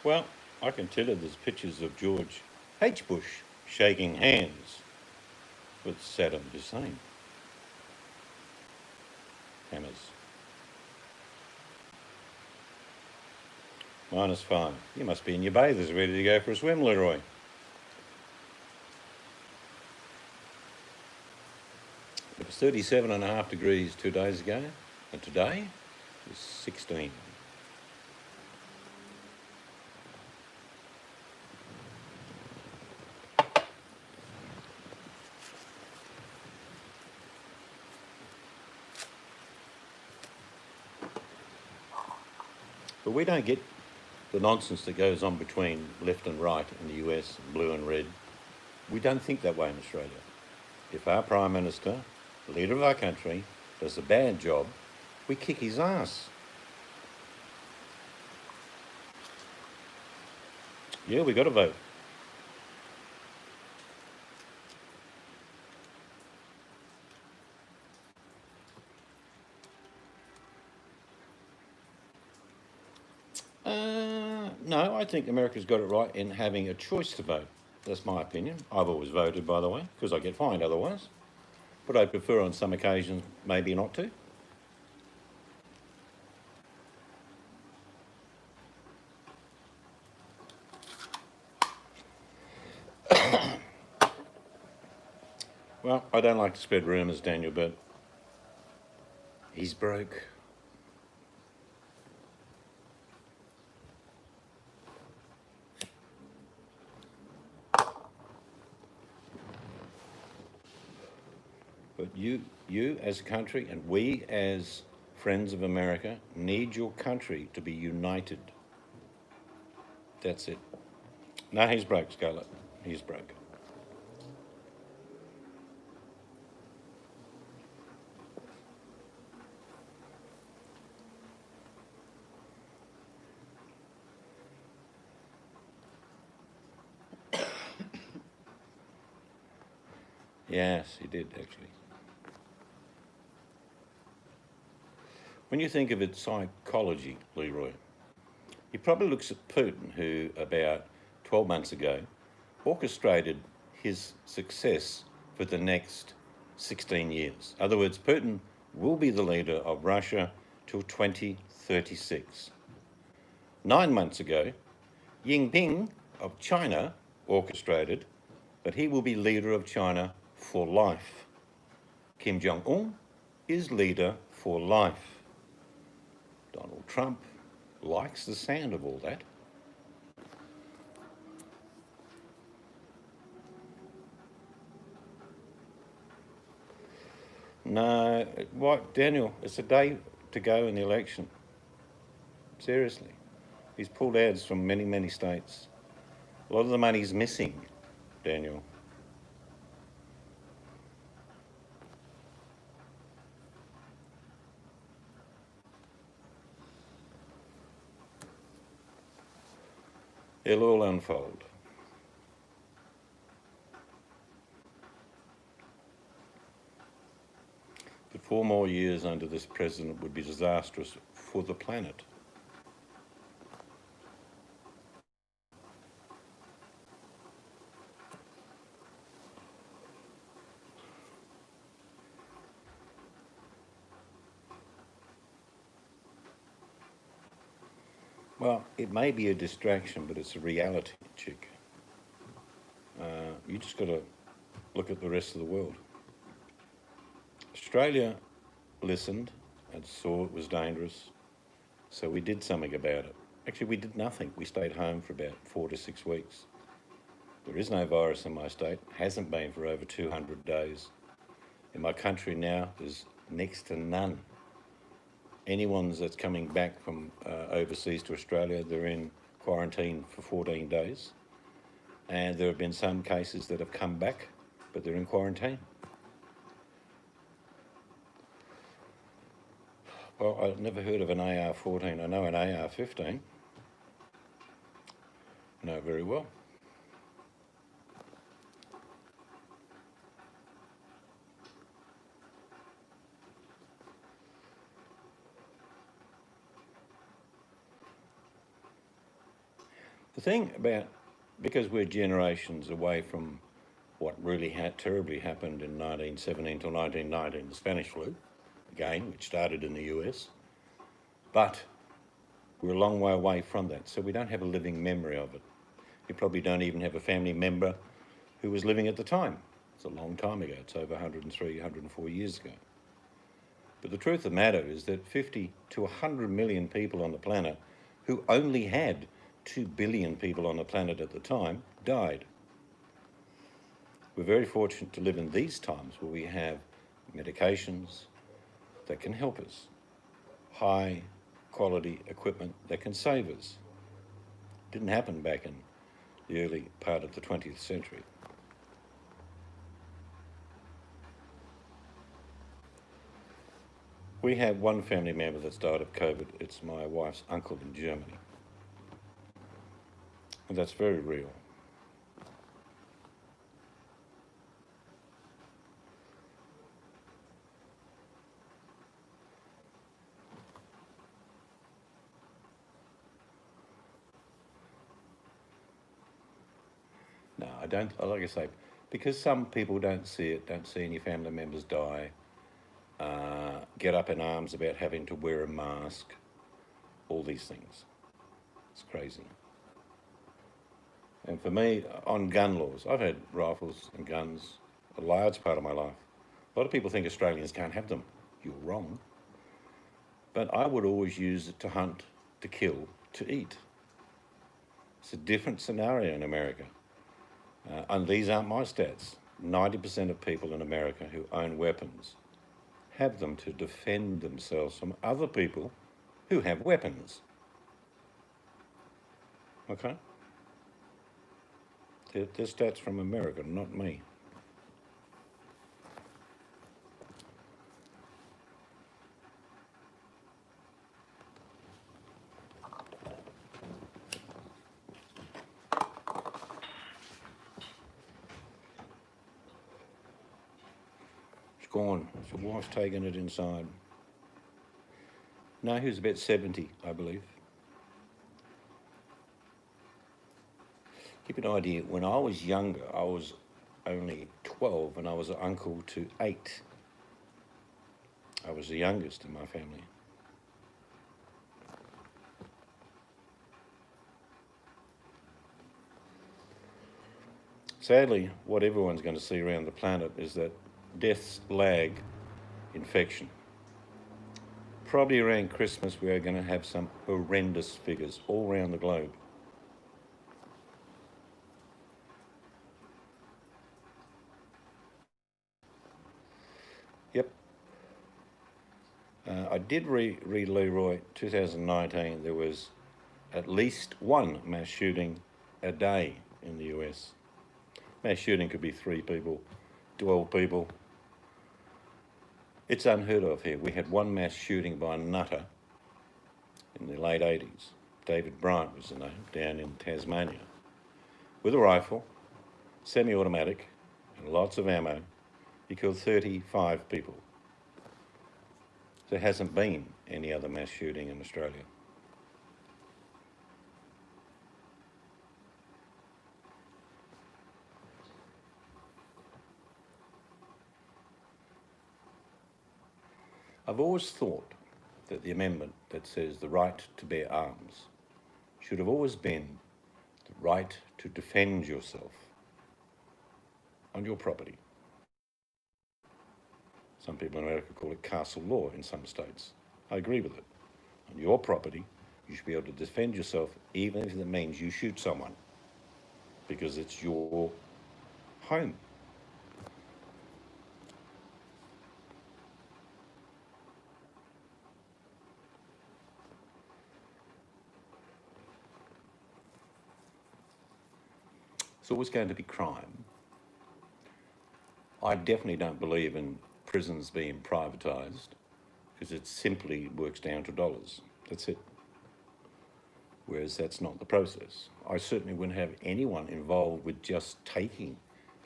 A: Well, I can tell you there's pictures of George H. Bush shaking hands with Saddam Hussein. Hammers. -5. You must be in your bathers ready to go for a swim, Leroy. It was 37.5 degrees 2 days ago, and today is 16. But we don't get the nonsense that goes on between left and right in the US, and blue and red. We don't think that way in Australia. If our Prime Minister, the leader of our country, does a bad job, we kick his ass. Yeah, we got to vote. No, I think America's got it right in having a choice to vote. That's my opinion. I've always voted, by the way, because I get fined otherwise. But I prefer on some occasions maybe not to. Well, I don't like to spread rumours, Daniel, but he's broke. But you as a country and we as friends of America need your country to be united. That's it. No, he's broke, Scarlett. He's broke. Yes, he did actually. When you think of its psychology, Leroy, he probably looks at Putin, who about 12 months ago orchestrated his success for the next 16 years. In other words, Putin will be the leader of Russia till 2036. 9 months ago, Jinping of China orchestrated that he will be leader of China for life. Kim Jong-un is leader for life. Donald Trump likes the sound of all that. No, what, Daniel, it's a day to go in the election. Seriously. He's pulled ads from many, many states. A lot of the money's missing, Daniel. It'll all unfold. But 4 more years under this president would be disastrous for the planet. Well, it may be a distraction, but it's a reality, chick. You just got to look at the rest of the world. Australia listened and saw it was dangerous, so we did something about it. Actually, we did nothing. We stayed home for about 4 to 6 weeks. There is no virus in my state, hasn't been for over 200 days. In my country now, there's next to none. Anyone that's coming back from overseas to Australia, they're in quarantine for 14 days. And there have been some cases that have come back, but they're in quarantine. Well, I've never heard of an AR-14. I know an AR-15. I know it very well. The thing about, because we're generations away from what really terribly happened in 1917 till 1919, the Spanish flu, again, which started in the US, but we're a long way away from that, so we don't have a living memory of it. You probably don't even have a family member who was living at the time. It's a long time ago. It's over 103, 104 years ago. But the truth of the matter is that 50 to 100 million people on the planet who only had 2 billion people on the planet at the time died. We're very fortunate to live in these times where we have medications that can help us, high quality equipment that can save us. Didn't happen back in the early part of the 20th century. We have one family member that's died of COVID. It's my wife's uncle in Germany. And that's very real. I don't, like I say, because some people don't see it, don't see any family members die, get up in arms about having to wear a mask, all these things. It's crazy. And for me, on gun laws, I've had rifles and guns a large part of my life. A lot of people think Australians can't have them. You're wrong. But I would always use it to hunt, to kill, to eat. It's a different scenario in America. And these aren't my stats. 90% of people in America who own weapons have them to defend themselves from other people who have weapons. Okay? They're stats from America, not me. Gone. His wife's taken it inside. No, he was about 70, I believe. Give you an idea, when I was younger, I was only 12 and I was an uncle to 8. I was the youngest in my family. Sadly, what everyone's going to see around the planet is that deaths lag infection. Probably around Christmas we are going to have some horrendous figures all around the globe. Yep. I did read Leroy, 2019, there was at least one mass shooting a day in the US. Mass shooting could be 3 people, 12 people. It's unheard of here. We had one mass shooting by a nutter in the late 80s. David Bryant was the name, down in Tasmania. With a rifle, semi-automatic, and lots of ammo, he killed 35 people. There hasn't been any other mass shooting in Australia. I've always thought that the amendment that says the right to bear arms should have always been the right to defend yourself on your property. Some people in America call it castle law in some states. I agree with it. On your property, you should be able to defend yourself even if it means you shoot someone, because it's your home. It's always going to be crime. I definitely don't believe in prisons being privatised, because it simply works down to dollars. That's it. Whereas that's not the process. I certainly wouldn't have anyone involved with just taking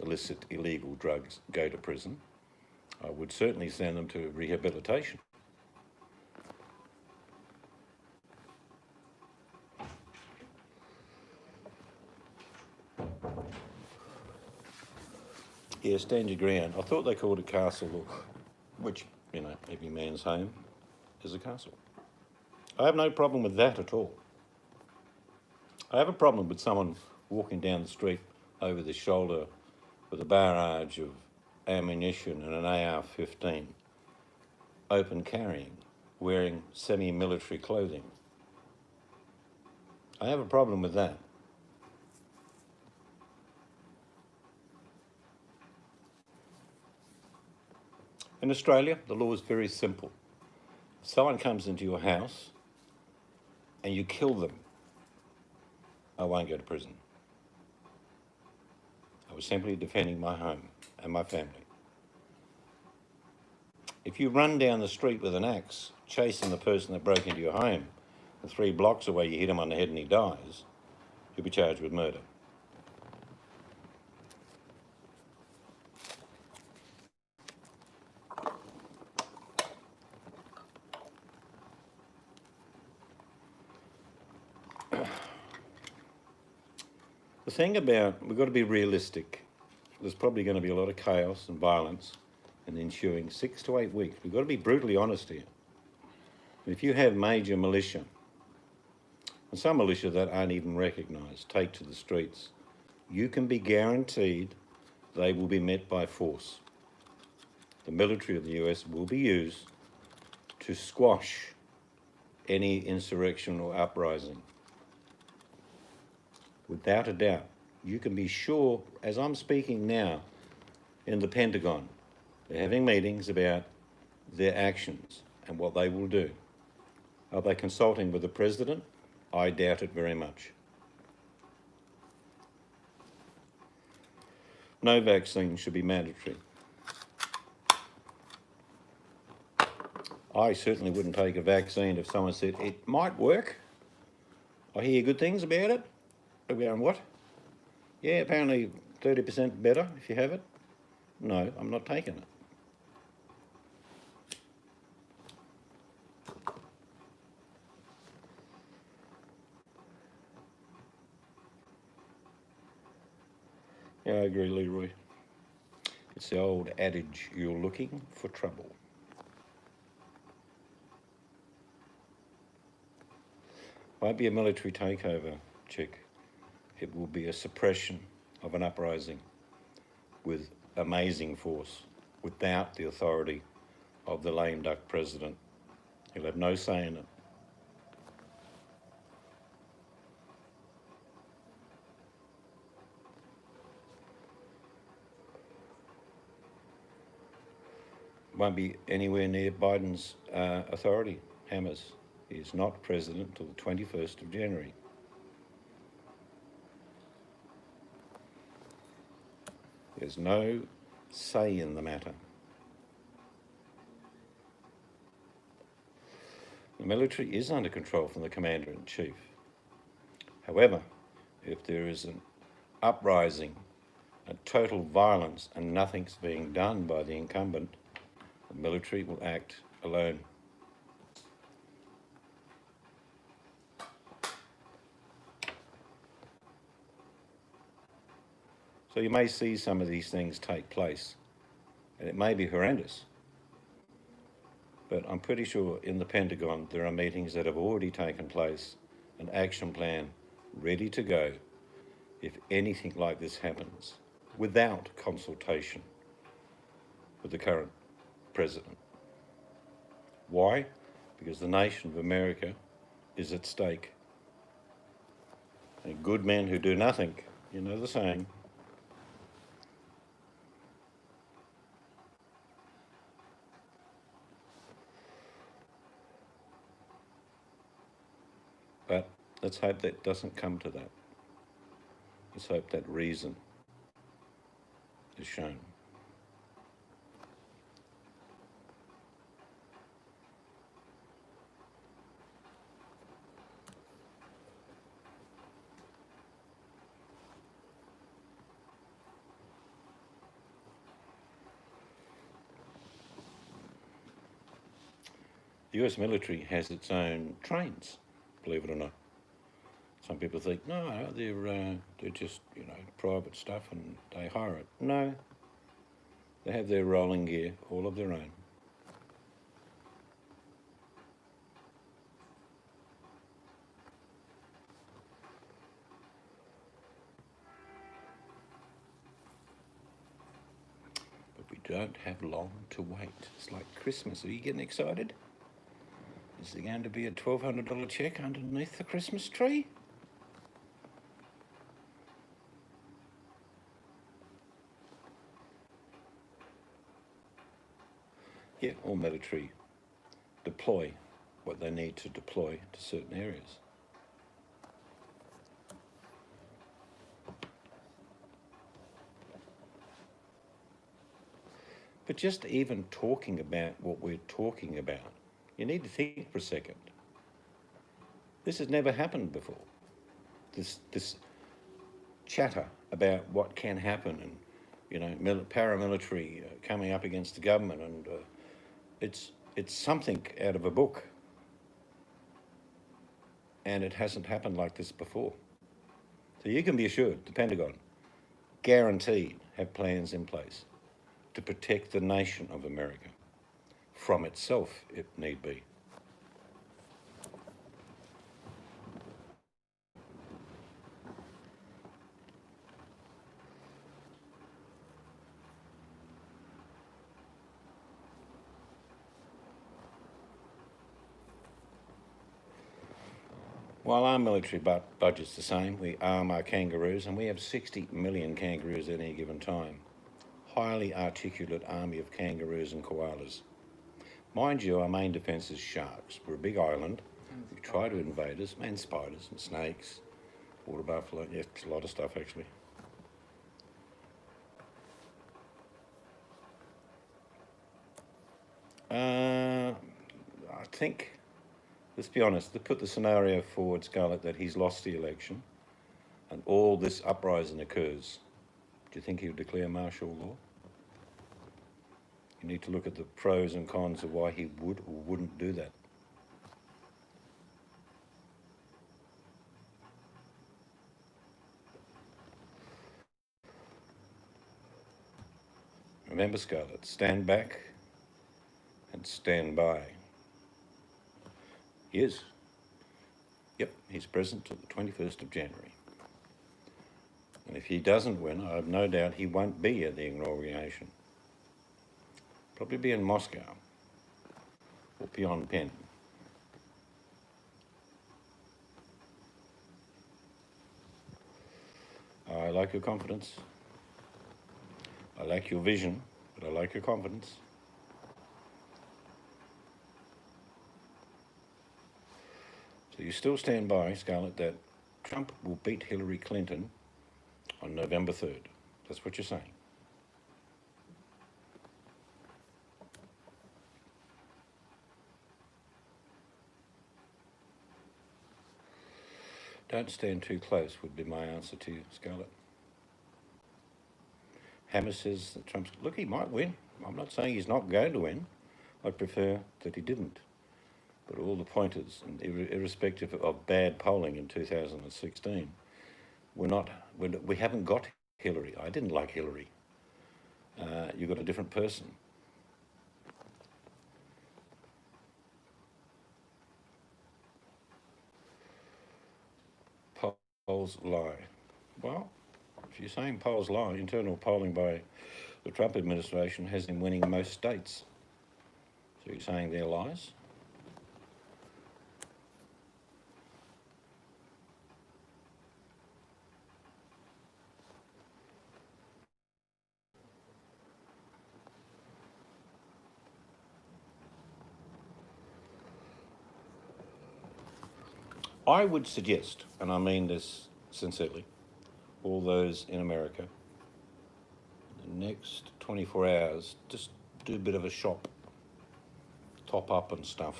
A: illicit, illegal drugs go to prison. I would certainly send them to rehabilitation. Yeah, stand your ground. I thought they called it castle law, which, you know, every man's home is a castle. I have no problem with that at all. I have a problem with someone walking down the street over the shoulder with a barrage of ammunition and an AR-15, open carrying, wearing semi-military clothing. I have a problem with that. In Australia, the law is very simple. If someone comes into your house and you kill them, I won't go to prison. I was simply defending my home and my family. If you run down the street with an axe, chasing the person that broke into your home, and 3 blocks away you hit him on the head and he dies, you'll be charged with murder. The thing about, we've got to be realistic. There's probably going to be a lot of chaos and violence in the ensuing 6 to 8 weeks. We've got to be brutally honest here. If you have major militia, and some militia that aren't even recognised, take to the streets, you can be guaranteed they will be met by force. The military of the US will be used to squash any insurrection or uprising. Without a doubt, you can be sure, as I'm speaking now in the Pentagon, they're having meetings about their actions and what they will do. Are they consulting with the president? I doubt it very much. No vaccine should be mandatory. I certainly wouldn't take a vaccine if someone said it might work. I hear good things about it. About what? Yeah, apparently 30% better if you have it. No, I'm not taking it. Yeah, I agree, Leroy. It's the old adage, you're looking for trouble. Won't be a military takeover, Chick. It will be a suppression of an uprising with amazing force, without the authority of the lame duck president. He'll have no say in it. Won't be anywhere near Biden's authority, Hammers. He is not president until the 21st of January. There's no say in the matter. The military is under control from the Commander-in-Chief. However, if there is an uprising, a total violence, and nothing's being done by the incumbent, the military will act alone. So you may see some of these things take place, and it may be horrendous. But I'm pretty sure in the Pentagon there are meetings that have already taken place, an action plan ready to go if anything like this happens, without consultation with the current president. Why? Because the nation of America is at stake. And good men who do nothing, you know the saying. But let's hope that doesn't come to that. Let's hope that reason is shown. The US military has its own trains, believe it or not. Some people think, no, they're just, private stuff and they hire it. No, they have their rolling gear, all of their own. But we don't have long to wait. It's like Christmas. Are you getting excited? Is there going to be a $1,200 check underneath the Christmas tree? Yeah, all military deploy what they need to deploy to certain areas. But just even talking about what we're talking about, you need to think for a second. This has never happened before. This chatter about what can happen and, paramilitary coming up against the government, and it's something out of a book. And it hasn't happened like this before. So you can be assured the Pentagon, guaranteed, have plans in place to protect the nation of America from itself, if need be. While our military budget's the same, we arm our kangaroos, and we have 60 million kangaroos at any given time. Highly articulate army of kangaroos and koalas. Mind you, our main defence is sharks. We're a big island. We try to invade us, and spiders and snakes, water buffalo. Yeah, it's a lot of stuff actually. I think, let's be honest, to put the scenario forward, Scarlett, that he's lost the election and all this uprising occurs, do you think he would declare martial law? You need to look at the pros and cons of why he would or wouldn't do that. Remember, Scarlett, stand back and stand by. He is. Yep, he's present till the 21st of January. And if he doesn't win, I have no doubt he won't be at the inauguration. Probably be in Moscow or Phnom Penh. I like your confidence. I like your vision, but I like your confidence. So you still stand by, Scarlett, that Trump will beat Hillary Clinton on November 3rd. That's what you're saying. Don't stand too close would be my answer to you, Scarlett. Hammer says that Trump's... Look, he might win. I'm not saying he's not going to win. I'd prefer that he didn't. But all the pointers, and irrespective of bad polling in 2016, we haven't got Hillary. I didn't like Hillary. You've got a different person. Polls lie. Well, if you're saying polls lie, internal polling by the Trump administration has him winning most states. So you're saying they're lies? I would suggest, and I mean this sincerely, all those in America, the next 24 hours, just do a bit of a shop, top up and stuff.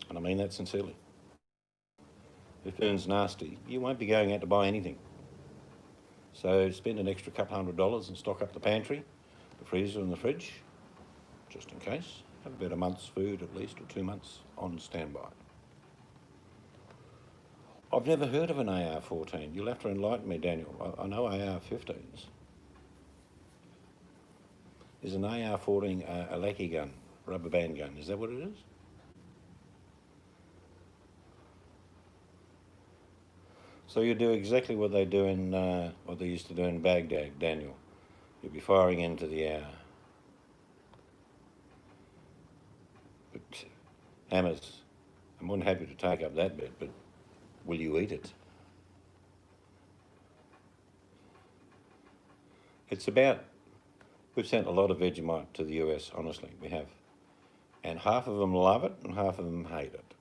A: And I mean that sincerely. If it's nasty, you won't be going out to buy anything. So spend an extra couple $100 and stock up the pantry, the freezer and the fridge, just in case. Have about a month's food at least, or 2 months on standby. I've never heard of an AR-14. You'll have to enlighten me, Daniel. I know AR-15s. Is an AR-14 a lackey gun, rubber band gun? Is that what it is? So you do exactly what they do in, what they used to do in Baghdad, Daniel. You'll be firing into the air. But Hammers, I'm more than happy to take up that bit, but will you eat it? It's about, we've sent a lot of Vegemite to the US, honestly, we have. And half of them love it and half of them hate it.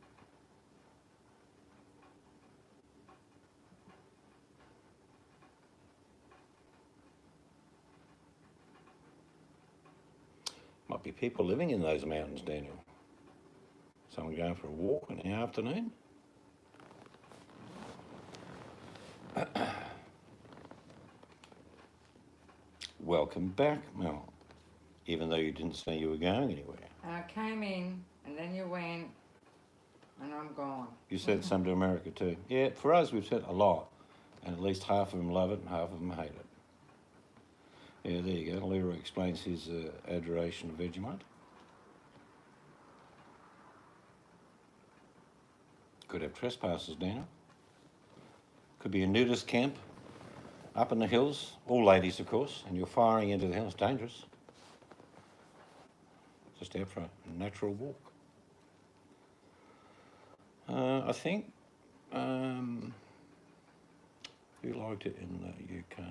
A: Might be people living in those mountains, Daniel. Someone going for a walk in the afternoon? Welcome back, Mel. Even though you didn't say you were going anywhere.
B: I came in and then you went. and I'm gone.
A: You sent some to America too. Yeah, for us, we've sent a lot, and at least half of them love it and half of them hate it. Yeah, there you go. Leroy explains his adoration of Vegemite. Could have trespassers, Dana. Could be a nudist camp up in the hills, all ladies, of course, and you're firing into the hills. Dangerous. Just out for a natural walk. I think, who liked it in the UK?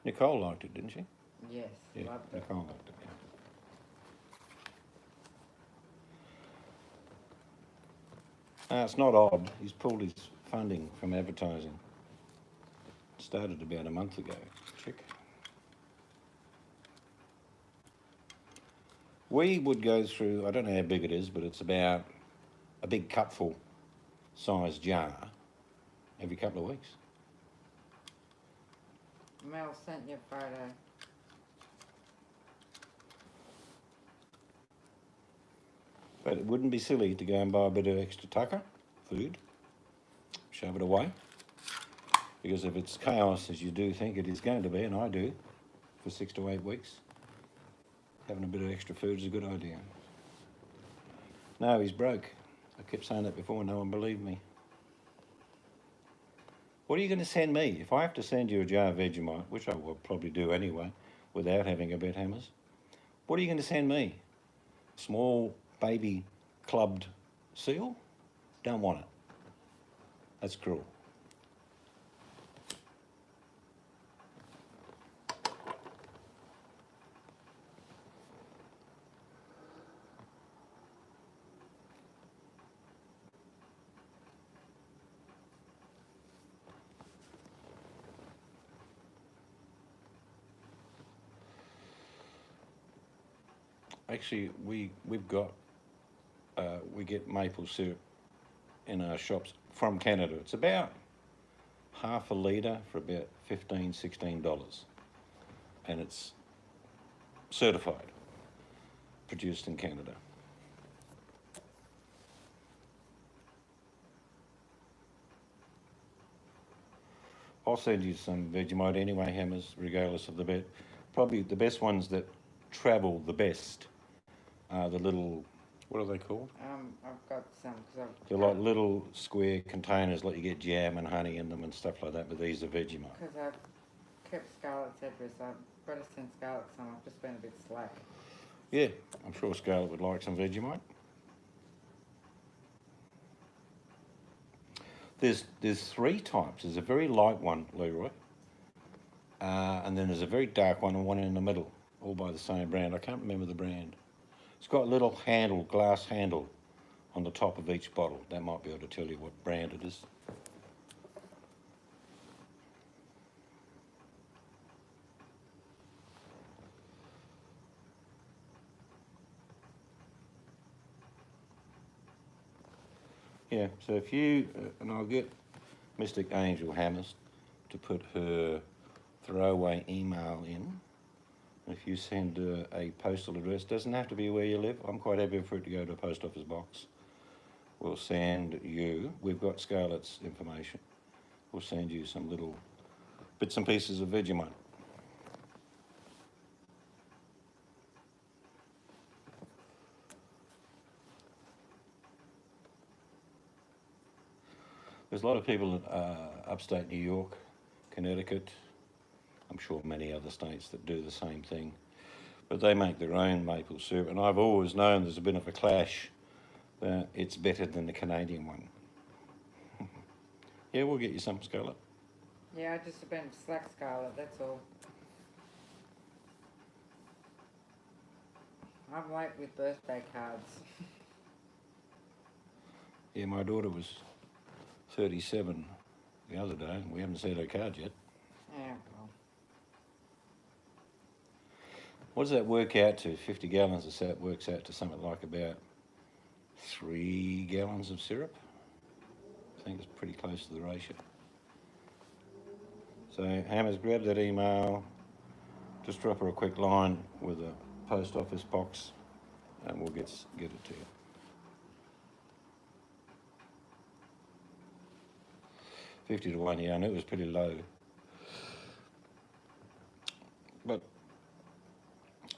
A: Nicole liked it, didn't she?
B: Yes,
A: Yeah,
B: loved it.
A: Nicole liked it, yeah. It's not odd. He's pulled his funding from advertising. Started about a month ago. Chick. We would go through, I don't know how big it is, but it's about a big cupful size jar every couple of weeks.
B: Mel sent you a photo.
A: But it wouldn't be silly to go and buy a bit of extra tucker, food, shove it away. Because if it's chaos as you do think it is going to be, and I do, for 6 to 8 weeks, having a bit of extra food is a good idea. No, he's broke. I kept saying that before, no one believed me. What are you going to send me? If I have to send you a jar of Vegemite, which I will probably do anyway, without having a bet hammers, what are you going to send me? Small baby clubbed seal? Don't want it. That's cruel. Actually, we've got we get maple syrup in our shops from Canada. It's about half a litre for about $15, $16, and it's certified, produced in Canada. I'll send you some Vegemite anyway, hammers, regardless of the bet. Probably the best ones that travel the best are the little, what are they called?
B: I've got some because
A: They're like little square containers, like you get jam and honey in them and stuff like that, but these are Vegemite.
B: Because I've kept Scarlett's address. I've got to send Scarlett some. I've just been a bit slack.
A: Yeah, I'm sure Scarlett would like some Vegemite. There's 3 types. There's a very light one, Leroy, and then there's a very dark one and one in the middle, all by the same brand. I can't remember the brand. It's got a little handle, glass handle, on the top of each bottle. That might be able to tell you what brand it is. Yeah, so if you, and I'll get Mystic Angel Hammers to put her throwaway email in. If you send her a postal address, doesn't have to be where you live. I'm quite happy for it to go to a post office box. We'll send you, we've got Scarlett's information. We'll send you some little bits and pieces of Vegemite. There's a lot of people in upstate New York, Connecticut, I'm sure many other states that do the same thing, but they make their own maple syrup, and I've always known there's a bit of a clash that it's better than the Canadian one. Yeah, we'll get you some, Scarlett.
B: Yeah, I just have been slack, Scarlett. That's all. I'm late with birthday cards.
A: Yeah, my daughter was 37 the other day, and we haven't seen her card yet.
B: Yeah, well.
A: What does that work out to? 50 gallons, so that works out to something like about 3 gallons of syrup. I think it's pretty close to the ratio. So Hammers, grab that email, just drop her a quick line with a post office box, and we'll get it to you. 50 to 1, yeah, and it was pretty low. But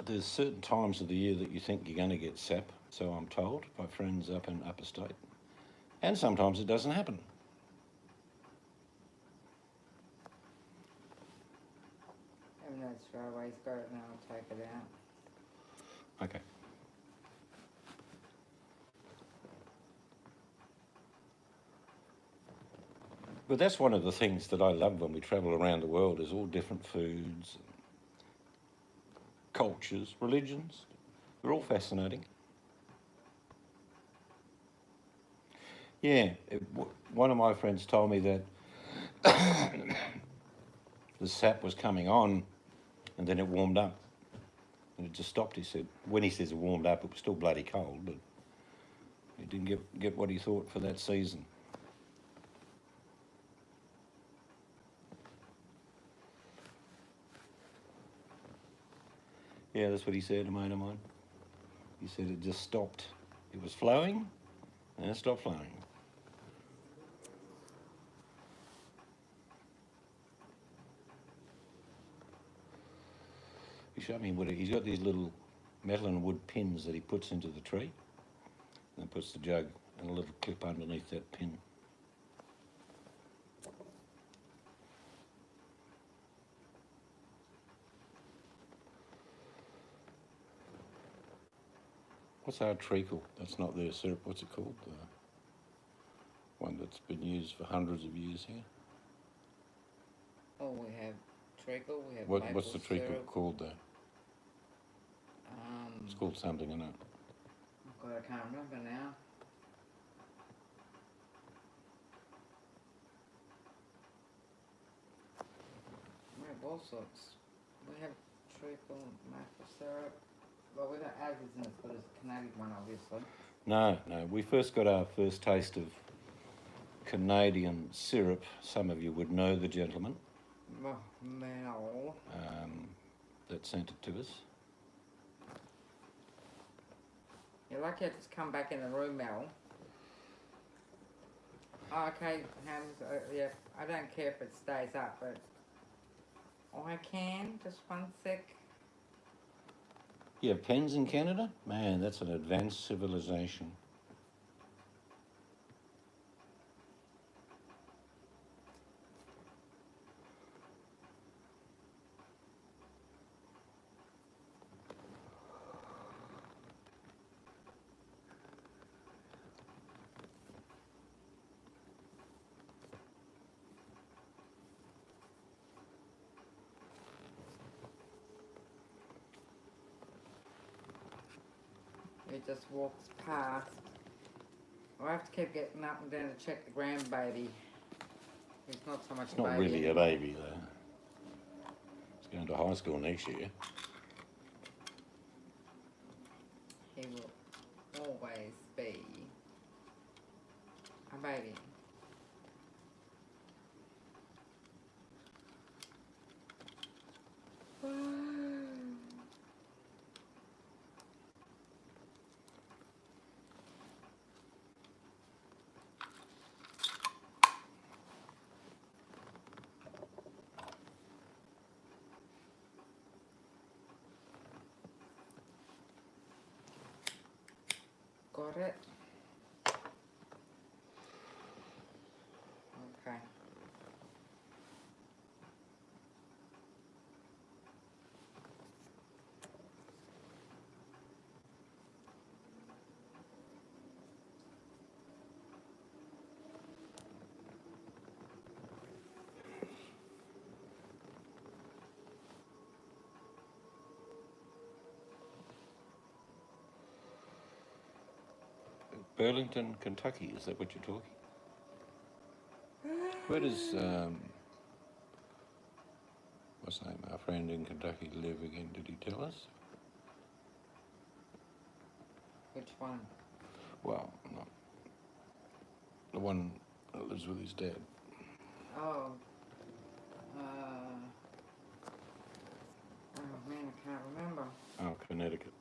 A: there's certain times of the year that you think you're going to get sap, so I'm told by friends up in Upper State. And sometimes it doesn't happen.
B: Even though Strawaway's got it now, I'll take it out.
A: Okay. But that's one of the things that I love when we travel around the world is all different foods, cultures, religions. They're all fascinating. Yeah, one of my friends told me that the sap was coming on and then it warmed up. And it just stopped, he said. When he says it warmed up, it was still bloody cold, but he didn't get what he thought for that season. Yeah, that's what he said, a mate of mine. He said it just stopped. It was flowing and it stopped flowing. He showed me he's got these little metal and wood pins that he puts into the tree and puts the jug and a little clip underneath that pin. What's our treacle? That's not their syrup. What's it called? The one that's been used for hundreds of years here.
B: Oh, we have treacle, we have
A: What's the treacle
B: syrup.
A: called though? It's called something, isn't it?
B: God, I can't remember now. We have all sorts. We have treacle, maple syrup. Well, we don't ours isn't as good as the Canadian one, obviously.
A: No. We first got our first taste of Canadian syrup. Some of you would know the gentleman
B: Mel.
A: that sent it to us.
B: You're lucky I just come back in the room, Mel. Oh, okay, Hams, yeah, I don't care if it stays up, but I can, just one sec.
A: You have pens in Canada? Man, that's an advanced civilization.
B: It just walks past. I have to keep getting up and down to check the grandbaby. He's not so much
A: It's
B: a
A: not
B: baby
A: really a
B: anymore.
A: baby though. It's going to high school next year.
B: He will always be a baby. Got it? Okay.
A: Burlington, Kentucky, is that what you're talking? Where does, what's the name, our friend in Kentucky live again, did he tell us?
B: Which one?
A: Well, not the one that lives with his dad.
B: Oh. Oh man, I can't remember.
A: Oh, Connecticut.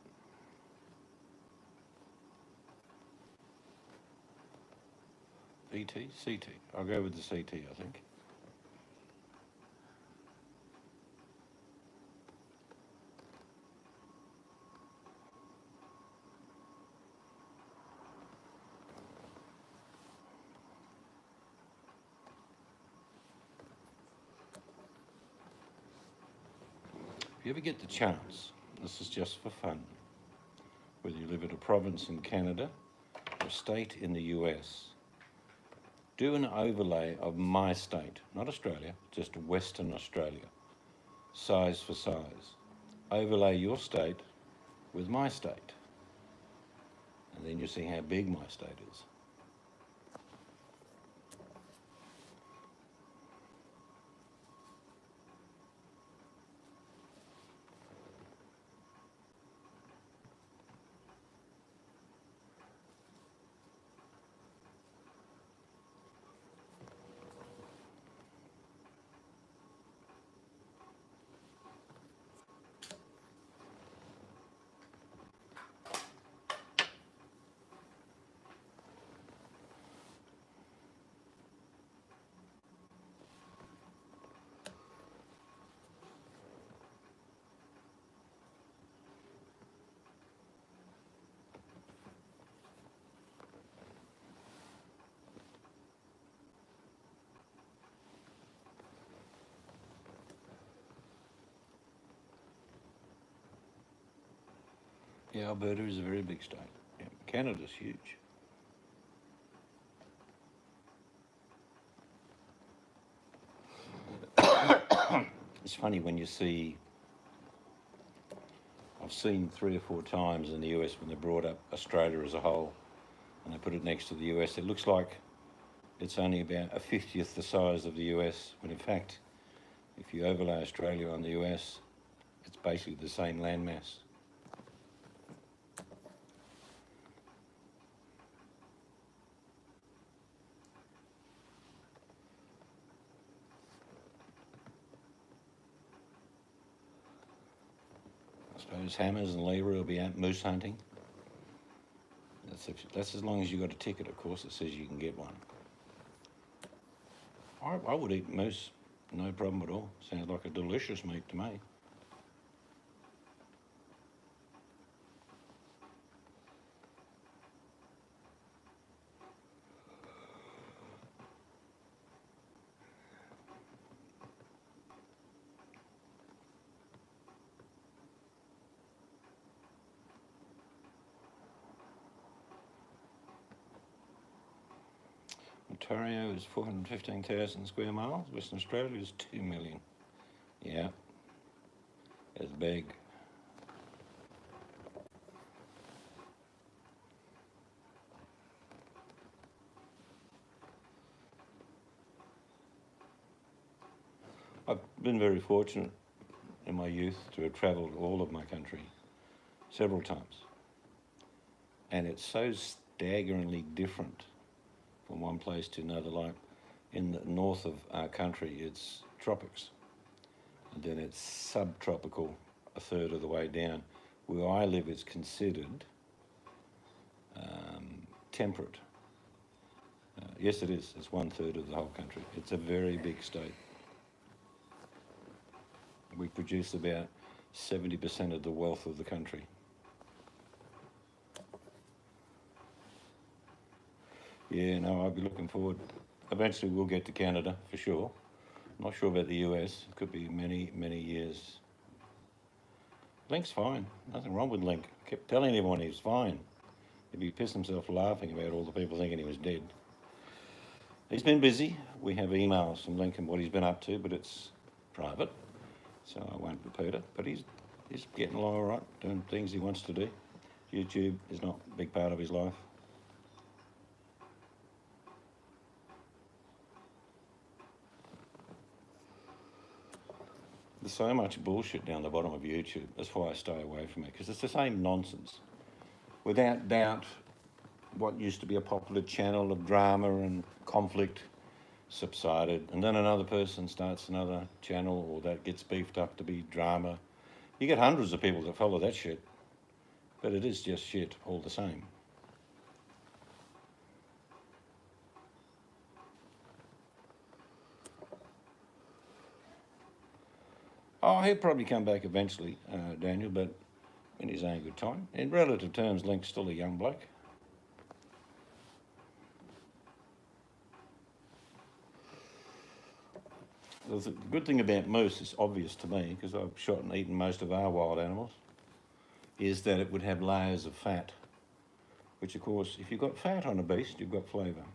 A: ET? CT. I'll go with the CT, I think. If you ever get the chance, this is just for fun, whether you live in a province in Canada or a state in the US, do an overlay of my state, not Australia, just Western Australia, size for size. Overlay your state with my state, and then you see how big my state is. Yeah, Alberta is a very big state. Yeah, Canada's huge. It's funny when you see, I've seen 3 or 4 times in the US when they brought up Australia as a whole and they put it next to the US, it looks like it's only about a 50th the size of the US, when in fact, if you overlay Australia on the US, it's basically the same landmass. I suppose Hammers and Leroy will be out moose hunting. That's as long as you've got a ticket, of course, that says you can get one. I would eat moose, no problem at all. Sounds like a delicious meat to me. Ontario is 415,000 square miles. Western Australia is 2 million. Yeah, it's big. I've been very fortunate in my youth to have travelled all of my country several times. And it's so staggeringly different from one place to another. Like in the north of our country, it's tropics. And then it's subtropical a third of the way down. Where I live, it's considered temperate. Yes, it is. It's 1/3 of the whole country. It's a very big state. We produce about 70% of the wealth of the country. Yeah, no, I'll be looking forward. Eventually we'll get to Canada, for sure. Not sure about the US. It could be many, many years. Link's fine. Nothing wrong with Link. Kept telling everyone he was fine. He pissed himself laughing about all the people thinking he was dead. He's been busy. We have emails from Link and what he's been up to, but it's private, so I won't repeat it. But he's getting along all right, doing things he wants to do. YouTube is not a big part of his life. There's so much bullshit down the bottom of YouTube. That's why I stay away from it, because it's the same nonsense. Without doubt, what used to be a popular channel of drama and conflict subsided, and then another person starts another channel, or that gets beefed up to be drama. You get hundreds of people that follow that shit, but it is just shit all the same. Oh, he'll probably come back eventually, Daniel, but in his own good time. In relative terms, Link's still a young bloke. The good thing about moose is obvious to me, because I've shot and eaten most of our wild animals, is that it would have layers of fat, which of course, if you've got fat on a beast, you've got flavour.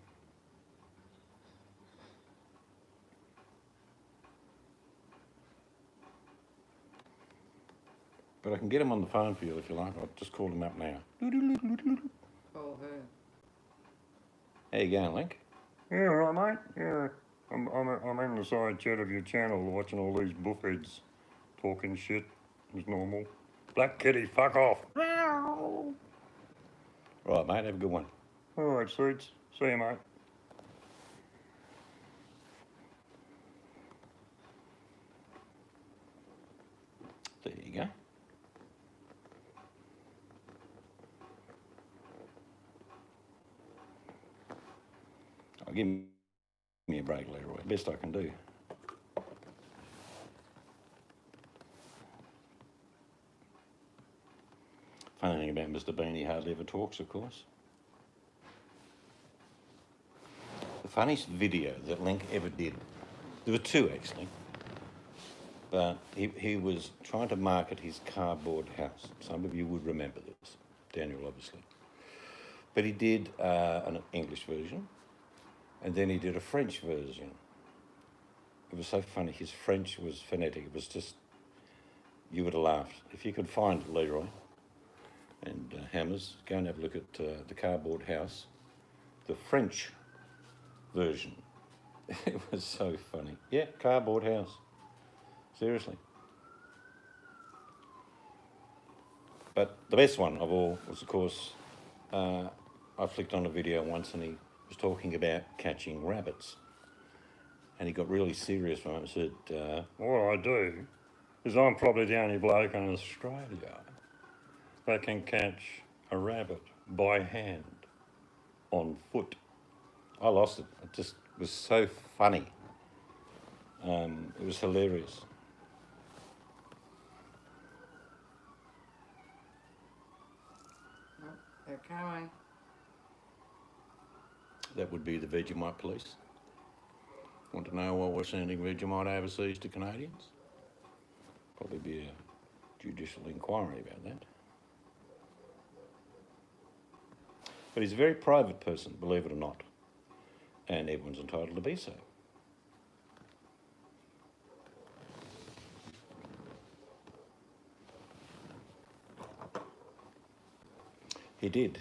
A: But I can get him on the phone for you if you like. I'll just call him up now.
B: Oh, who?
A: How you going, Link?
C: Yeah, right, mate. Yeah, I'm in the side chat of your channel watching all these buffheads talking shit as normal. Black kitty, fuck off.
A: Right, mate, have a good one.
C: All right, sweets. See you, mate.
A: There you go. I'll give me a break, Leroy. Best I can do. Funny thing about Mr. Bean, he hardly ever talks, of course. The funniest video that Link ever did, there were two actually, but he was trying to market his cardboard house. Some of you would remember this, Daniel obviously. But he did an English version, and then he did a French version. It was so funny, his French was phonetic, it was just, you would have laughed. If you could find it, Leroy and Hammers, go and have a look at the cardboard house, the French version. It was so funny. Yeah, cardboard house. Seriously. But the best one of all was, of course, I flicked on a video once and he was talking about catching rabbits. And he got really serious from it and said,
C: What I do is I'm probably the only bloke in Australia that can catch a rabbit by hand, on foot.
A: I lost it. It just was so funny. It was hilarious.
B: Oh, they're coming.
A: That would be the Vegemite police. Want to know why we're sending Vegemite overseas to Canadians? Probably be a judicial inquiry about that. But he's a very private person, believe it or not. And everyone's entitled to be so. He did.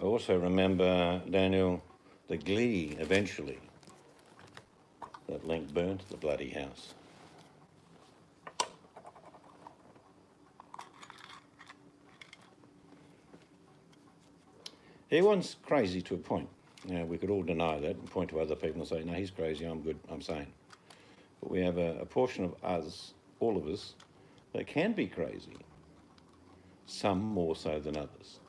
A: I also remember, Daniel, the glee eventually that Link burnt the bloody house. Everyone's crazy to a point. You know, we could all deny that and point to other people and say, no, he's crazy, I'm good, I'm sane. But we have a portion of us, all of us, that can be crazy. Some more so than others.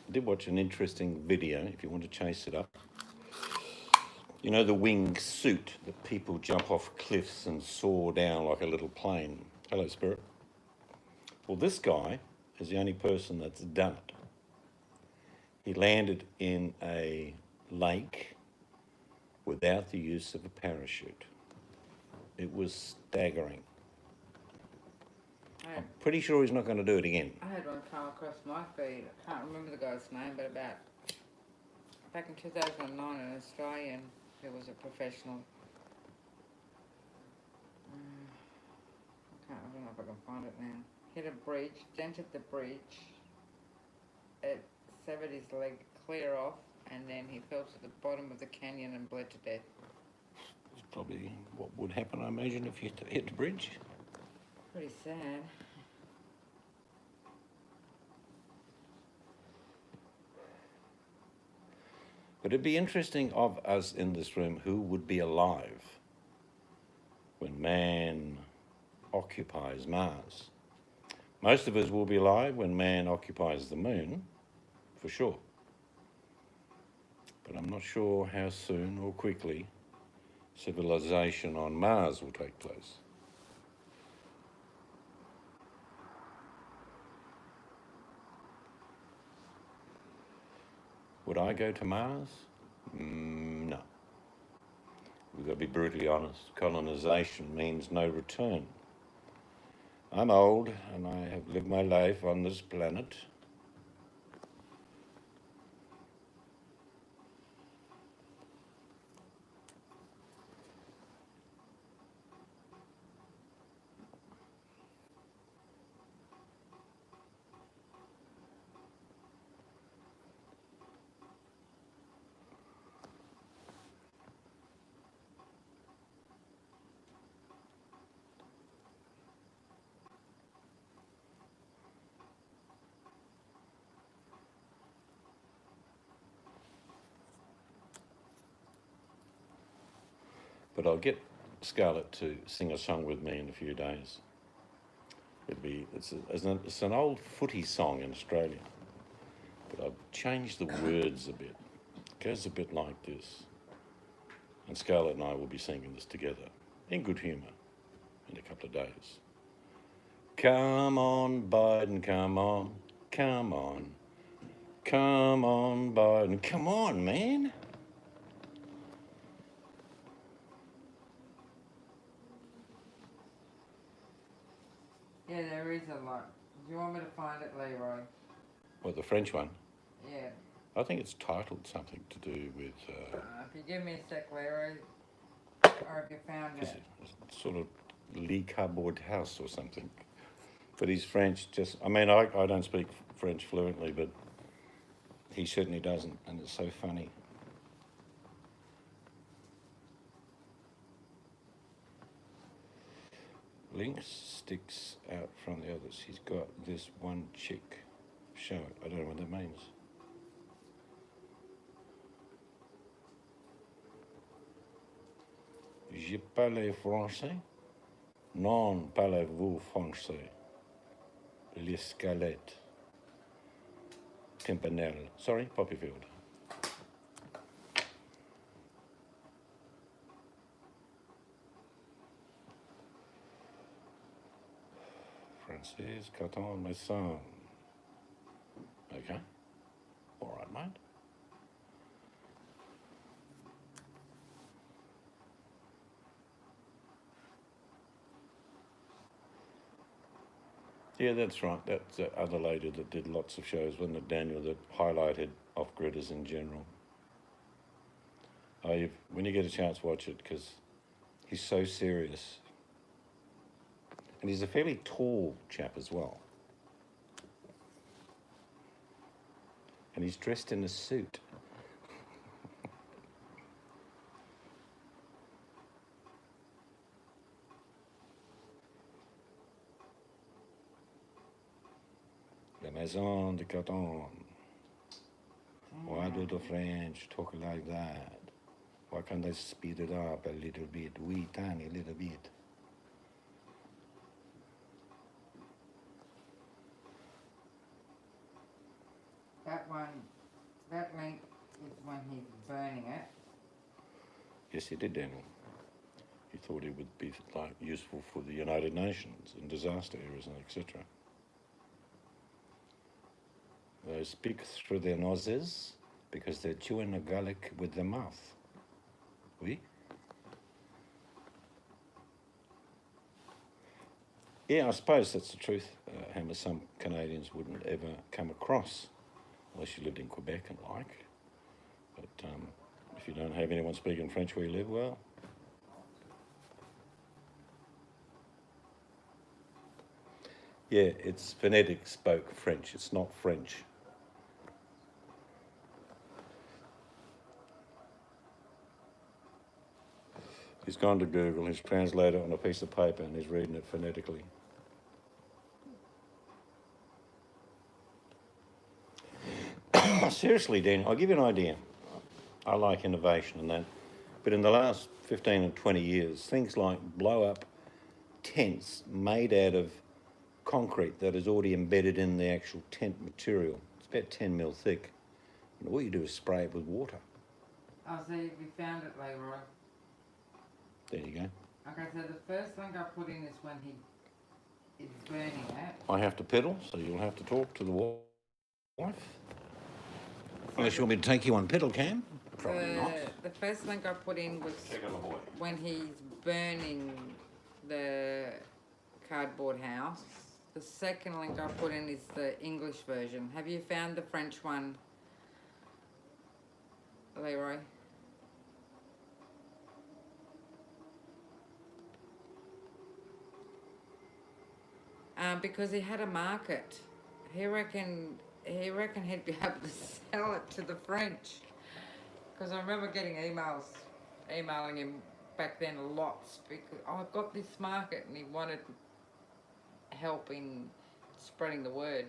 A: I did watch an interesting video, if you want to chase it up. You know the wing suit that people jump off cliffs and soar down like a little plane? Hello, Spirit. Well, this guy is the only person that's done it. He landed in a lake without the use of a parachute. It was staggering. I'm pretty sure he's not going to do it again.
B: I had one come across my feed. I can't remember the guy's name, but back in 2009, an Australian who was a professional. I don't know if I can find it now. Hit a breach, dented the breach. It severed his leg clear off, and then he fell to the bottom of the canyon and bled to death.
A: It's probably what would happen, I imagine, if you hit the bridge.
B: Pretty sad.
A: But it'd be interesting of us in this room who would be alive when man occupies Mars. Most of us will be alive when man occupies the moon, for sure. But I'm not sure how soon or quickly civilization on Mars will take place. Would I go to Mars? No. We've got to be brutally honest. Colonisation means no return. I'm old and I have lived my life on this planet. But I'll get Scarlett to sing a song with me in a few days. It's an old footy song in Australia, but I've changed the words a bit. It goes a bit like this. And Scarlett and I will be singing this together, in good humour, in a couple of days. Come on, Biden, come on, come on. Come on, Biden, come on, man.
B: Yeah, there is a lot. Do you want me to find it, Leroy?
A: What, the French one?
B: Yeah.
A: I think it's titled something to do with...
B: If you give me a sec, Leroy, or if you found
A: Is
B: it.
A: it sort of Le Cardboard House or something? But he's French, I don't speak French fluently, but he certainly doesn't, and it's so funny. Lynx sticks out from the others. He's got this one chick. Show it. I don't know what that means. Je parle français? Non parlez-vous français? L'Escalette. Pimpernel. Sorry, Poppyfield. Francis Caton, my son. Okay. All right, mate. Yeah, that's right. That's the other lady that did lots of shows, wasn't it, Daniel, that highlighted off-gridders in general. When you get a chance, watch it, because he's so serious. And he's a fairly tall chap as well. And he's dressed in a suit. La Maison de Coton. Why do the French talk like that? Why can't they speed it up a little bit? Wee tiny little bit.
B: That link is when he's burning it.
A: Yes, he did, Daniel. He thought it would be useful for the United Nations in disaster areas and etc. They speak through their noses because they're chewing the garlic with their mouth. Oui? Yeah, I suppose that's the truth, Hammer. Some Canadians wouldn't ever come across unless you lived in Quebec and like. But if you don't have anyone speaking French where you live, well... Yeah, it's phonetic spoke French. It's not French. He's gone to Google, he's translated it on a piece of paper and he's reading it phonetically. Seriously, Dan, I'll give you an idea. I like innovation and that. But in the last 15 and 20 years, things like blow-up tents made out of concrete that is already embedded in the actual tent material. It's about 10 mil thick. And all you do is spray it with water.
B: Oh, so you found it, Leroy.
A: There you go.
B: Okay, so the first link I put in is when he is burning it.
A: I have to pedal, so you'll have to talk to the wife. Unless you want me to take you on pedal cam. Probably not.
B: The first link I put in was
A: Check on the boy.
B: when he's burning the cardboard house. The second link I put in is the English version. Have you found the French one, Leroy? Because he had a market. He reckoned he'd be able to sell it to the French. Because I remember getting emailing him back then lots, because I've got this market and he wanted help in spreading the word.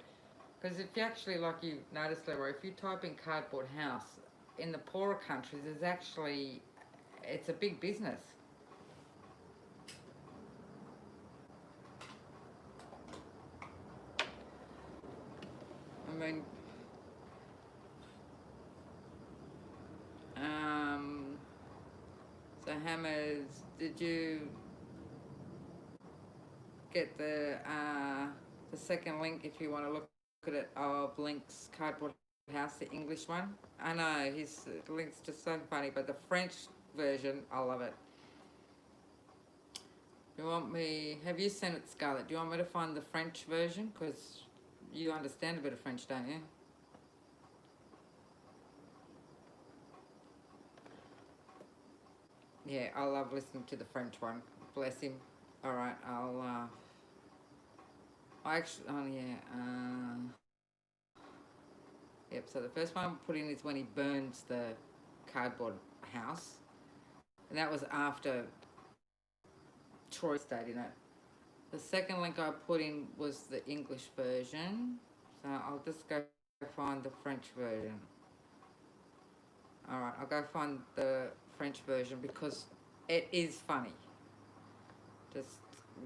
B: Because if you actually, like you noticed, Leroy, if you type in cardboard house, in the poorer countries, it's a big business. I mean, so Hammers, did you get the second link if you want to look at it of Link's cardboard house, the English one? I know his link's just so funny, but the French version, I love it. Do you want me? Have you sent it, Scarlett? Do you want me to find the French version? Because you understand a bit of French, don't you? Yeah, I love listening to the French one. Bless him. All right, yep, so the first one I put in is when he burns the cardboard house. And that was after Troy stayed in it. The second link I put in was the English version. So I'll just go find the French version. Alright, I'll go find the French version because it is funny. Just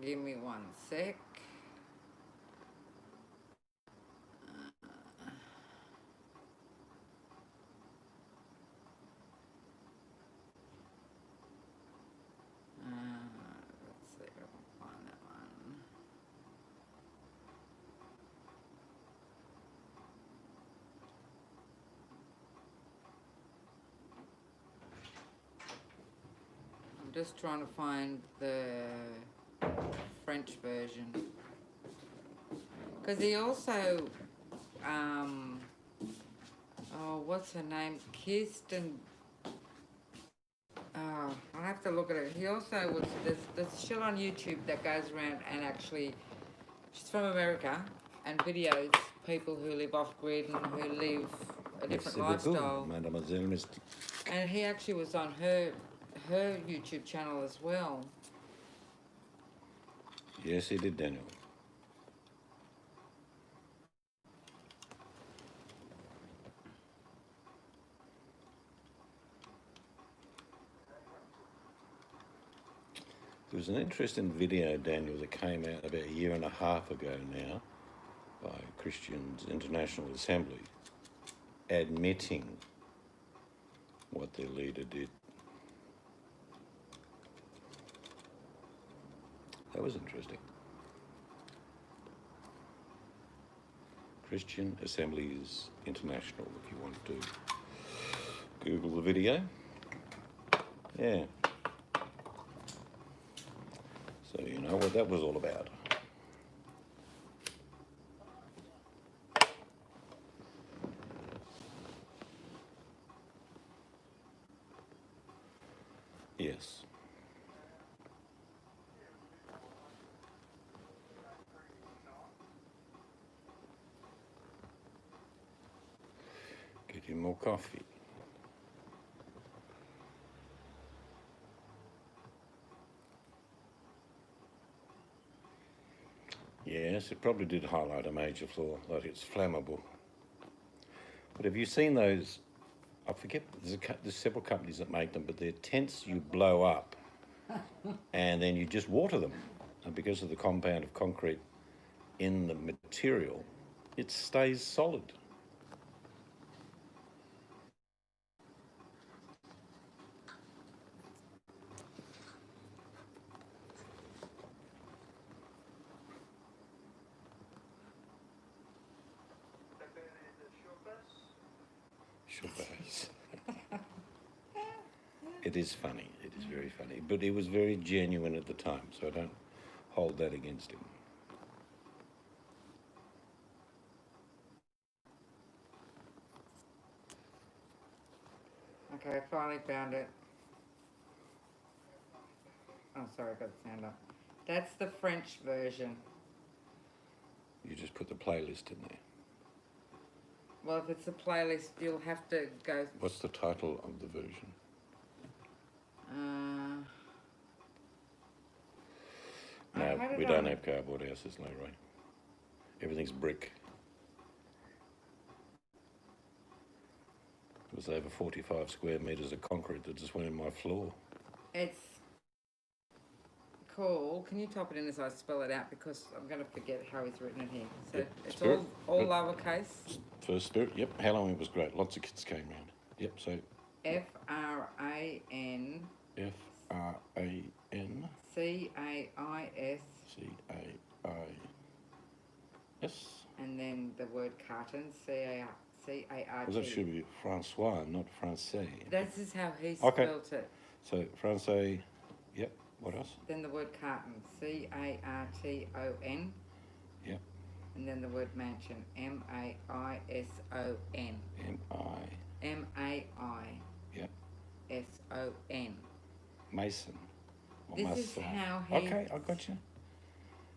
B: give me 1 sec. Let's see if I can find that one. I'm just trying to find the French version. Because he also, what's her name? Kirsten. I have to look at it. He also was, there's shit on YouTube that goes around and actually, she's from America and videos people who live off grid and who live a different lifestyle.
A: Mademoiselle Mystique.
B: And he actually was on her YouTube channel as well.
A: Yes, he did, Daniel. There was an interesting video, Daniel, that came out about 1.5 years ago now by Christians International Assembly admitting what their leader did. That was interesting. Christian Assemblies International, if you want to Google the video. Yeah. So you know what that was all about. Yes. Get you more coffee. Yes, it probably did highlight a major flaw, that it's flammable. But have you seen those, I forget, there's several companies that make them, but they're tents you blow up and then you just water them. and because of the compound of concrete in the material, it stays solid. Shabazz. It is funny. It is very funny. But he was very genuine at the time, so I don't hold that against him.
B: Okay, I finally found it. Oh, sorry, I got the sound up. That's the French version.
A: You just put the playlist in there.
B: Well, if it's a playlist, you'll have to go.
A: What's the title of the version?
B: I
A: No,
B: had it
A: we don't
B: on-
A: have cardboard houses, Leroy. Everything's brick. It was over 45 square metres of concrete that just went in my floor.
B: It's called. Can you type it in as I spell it out because I'm going to forget how he's written it here. So
A: Yep,
B: it's
A: Spirit.
B: all lowercase.
A: First Spirit, yep. Halloween was great. Lots of kids came round. Yep, so
B: FRAN
A: F-R-A-N
B: CAIS
A: C-A-I-S.
B: and then the word carton CART.
A: Well, that should be Francois, not Francais.
B: This is how he
A: Okay.
B: spelt it.
A: So Francais, yep. What else?
B: Then the word carton CARTON.
A: Yep.
B: And then the word mansion MAISON.
A: M-I, yep.
B: MAISON.
A: Mason. Or
B: This is
A: Mason.
B: how he.
A: Okay, I got you.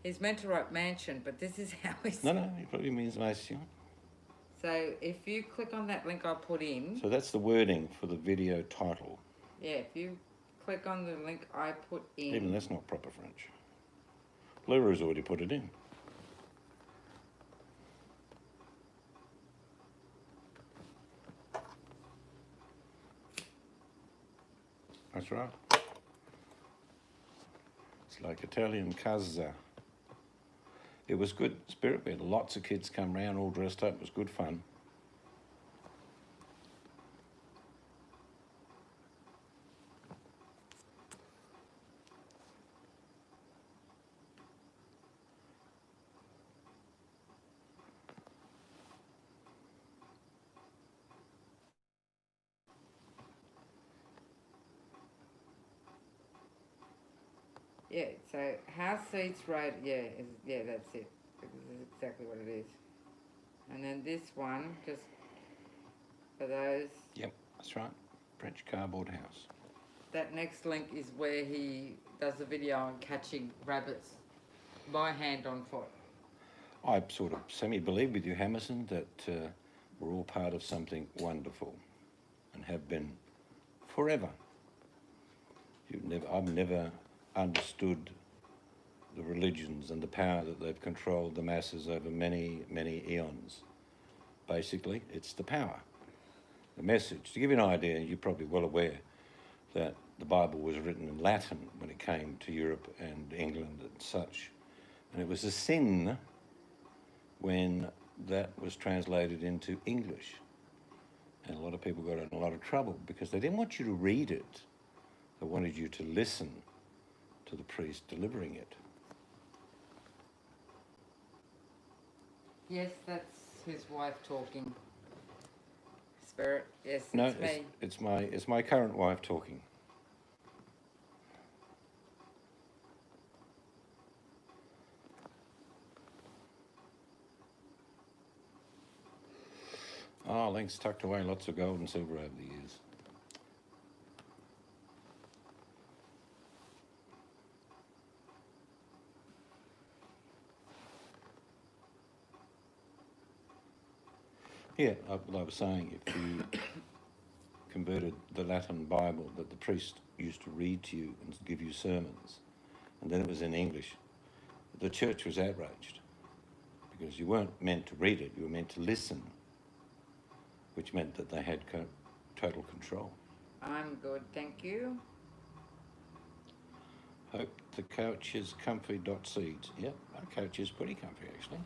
B: He's meant to write mansion, but this is how he's.
A: No, he probably means Mason.
B: So if you click on that link I put in,
A: So that's the wording for the video title.
B: yeah, if you click on the link I put in,
A: Even that's not proper French. Leroux's already put it in. That's right. It's like Italian casa. It was good spirit. We had lots of kids come round all dressed up. It was good fun.
B: yeah. So House Seats Road, yeah, that's it. This is exactly what it is. And then this one, just for those,
A: Yep, that's right. French cardboard house.
B: that next link is where he does the video on catching rabbits by hand on foot.
A: I sort of semi-believe with you, Hammerson, that we're all part of something wonderful and have been forever. I've never understood the religions and the power that they've controlled the masses over many, many eons. Basically, it's the power, the message. To give you an idea, you're probably well aware that the Bible was written in Latin when it came to Europe and England and such. And it was a sin when that was translated into English. And a lot of people got in a lot of trouble because they didn't want you to read it. They wanted you to listen to the priest delivering it.
B: Yes, that's his wife talking. Spirit, yes,
A: No,
B: it's me.
A: it's my current wife talking. Oh, Link's tucked away lots of gold and silver over the years. Yeah, I was saying, if you converted the Latin Bible that the priest used to read to you and give you sermons, and then it was in English, the church was outraged because you weren't meant to read it, you were meant to listen, which meant that they had total control.
B: I'm good, thank you.
A: Hope the couch is comfy.seeds. Yep, our couch is pretty comfy actually.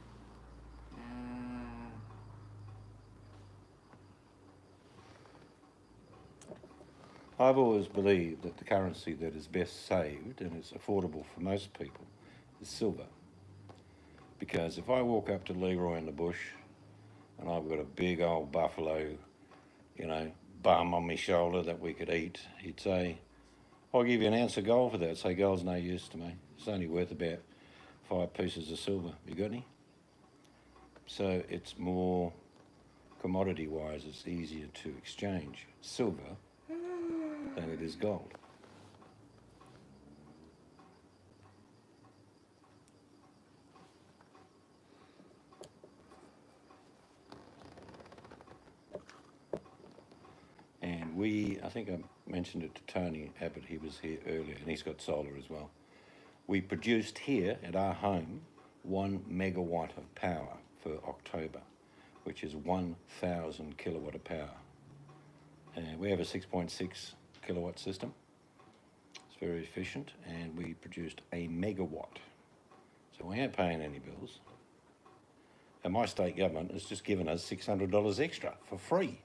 A: I've always believed that the currency that is best saved and is affordable for most people is silver. Because if I walk up to Leroy in the bush and I've got a big old buffalo, bum on my shoulder that we could eat, he'd say, I'll give you an ounce of gold for that. I'd say, gold's no use to me. It's only worth about 5 pieces of silver. You got any? So it's more commodity-wise, it's easier to exchange silver than it is gold. And I think I mentioned it to Tony Abbott, he was here earlier, and he's got solar as well. We produced here at our home 1 megawatt of power for October, which is 1,000 kilowatt of power. And we have a 6.6 kilowatt system. It's very efficient, and we produced a megawatt. So we ain't paying any bills. And my state government has just given us $600 extra for free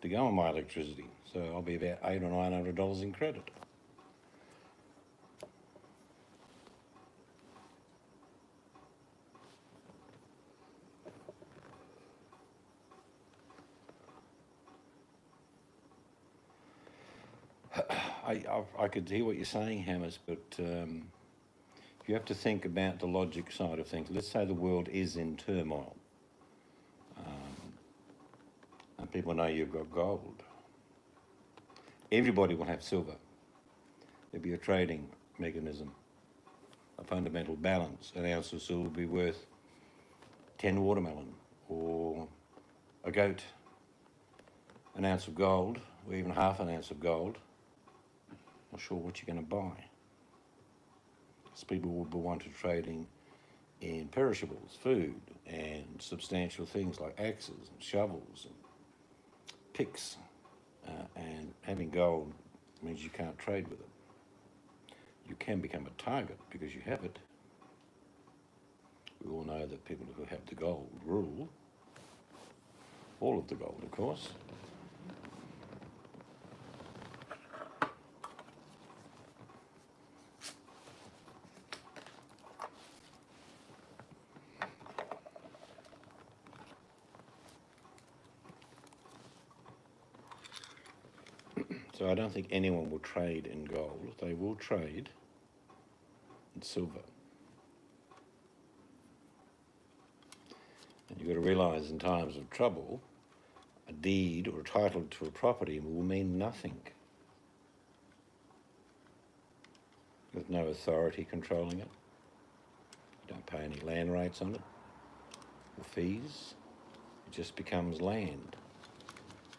A: to go on my electricity. So I'll be about $800 or $900 in credit. I could hear what you're saying, Hammers, but you have to think about the logic side of things. Let's say the world is in turmoil, and people know you've got gold. Everybody will have silver. There'll be a trading mechanism, a fundamental balance. An ounce of silver will be worth 10 watermelon, or a goat. An ounce of gold, or even half an ounce of gold. Not sure what you're going to buy. Because people will be wanting trading in perishables, food, and substantial things like axes and shovels and picks. And having gold means you can't trade with it. You can become a target because you have it. We all know that people who have the gold rule. All of the gold, of course. So I don't think anyone will trade in gold. They will trade in silver. And you've got to realise in times of trouble, a deed or a title to a property will mean nothing. With no authority controlling it. You don't pay any land rates on it or fees. It just becomes land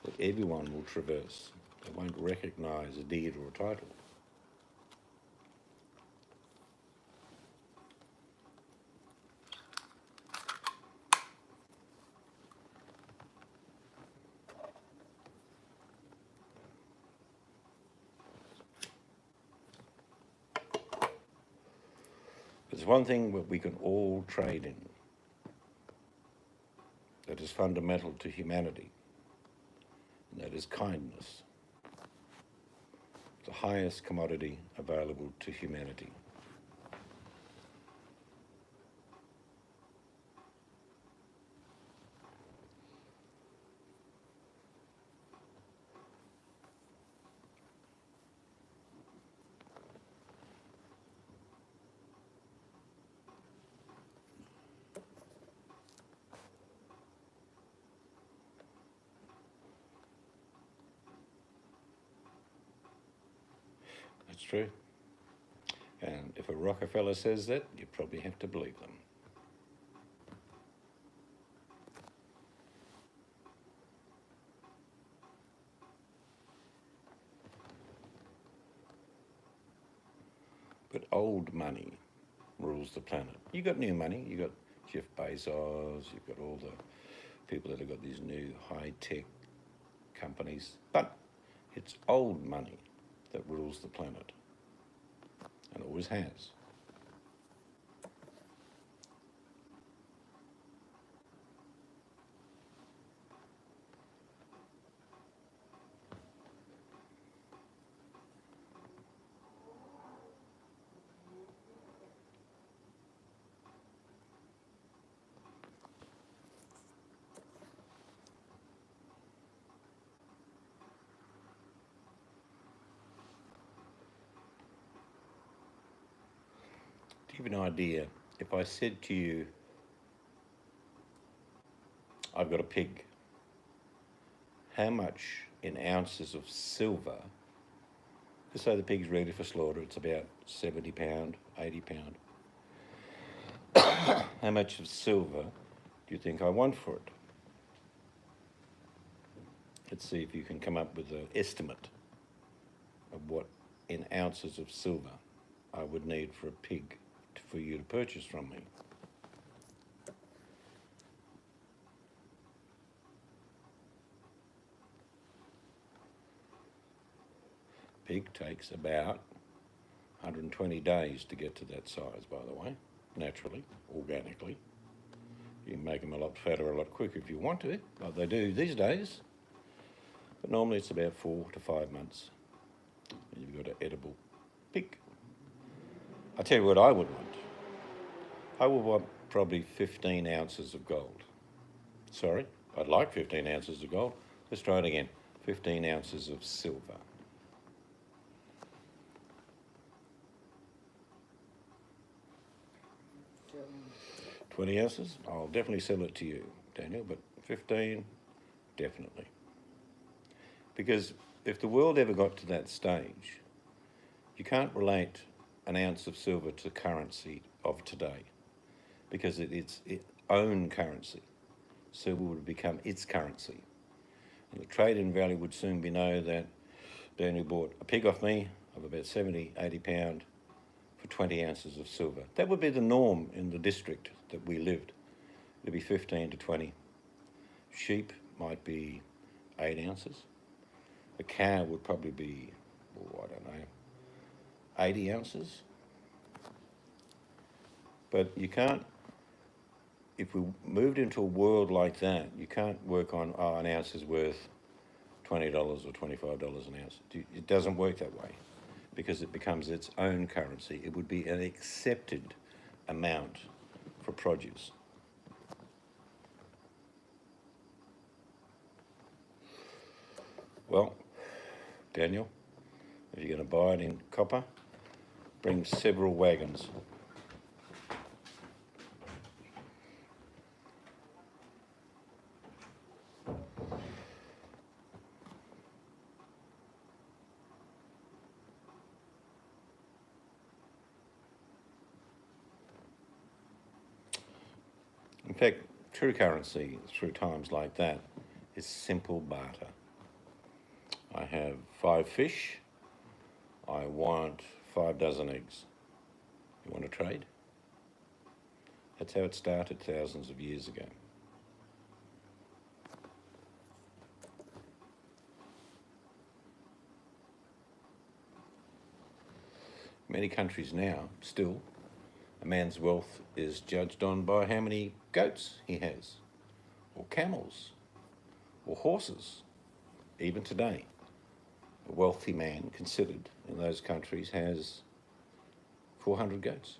A: that everyone will traverse. They won't recognise a deed or a title. There's one thing that we can all trade in that is fundamental to humanity, and that is kindness. The highest commodity available to humanity. That's true. And if a Rockefeller says that, you probably have to believe them. But old money rules the planet. You got new money. You got Jeff Bezos. You've got all the people that have got these new high-tech companies. But it's old money that rules the planet. and always has. To give you an idea, if I said to you, I've got a pig, how much in ounces of silver, let's say the pig's ready for slaughter, it's about £70, £80. How much of silver do you think I want for it? Let's see if you can come up with an estimate of what in ounces of silver I would need for a pig for you to purchase from me. Pig takes about 120 days to get to that size, by the way, naturally, organically. You can make them a lot fatter a lot quicker if you want to, like they do these days. But normally it's about 4 to 5 months. And you've got an edible pig. I tell you what I would want. I would want probably 15 ounces of gold. Sorry, I'd like 15 ounces of gold. Let's try it again. 15 ounces of silver. 20 ounces? I'll definitely sell it to you, Daniel, but 15, definitely. Because if the world ever got to that stage, you can't relate an ounce of silver to currency of today, because it's its own currency. Silver would become its currency. And the trade-in value would soon be know that Daniel bought a pig off me of about 70, 80 pound for 20 ounces of silver. That would be the norm in the district that we lived. It'd be 15 to 20. Sheep might be 8 ounces. A cow would probably be, oh, I don't know, 80 ounces. But you can't, if we moved into a world like that, you can't work on, oh, an ounce is worth $20 or $25 an ounce. It doesn't work that way, because it becomes its own currency. It would be an accepted amount for produce. Well, Daniel, if you're going to buy it in copper, bring several wagons. In fact, true currency through times like that is simple barter. I have 5 fish. I want 5 dozen eggs. You want to trade? That's how it started thousands of years ago. Many countries now, still, a man's wealth is judged on by how many goats he has, or camels, or horses. Even today, a wealthy man considered in those countries has 400 goats.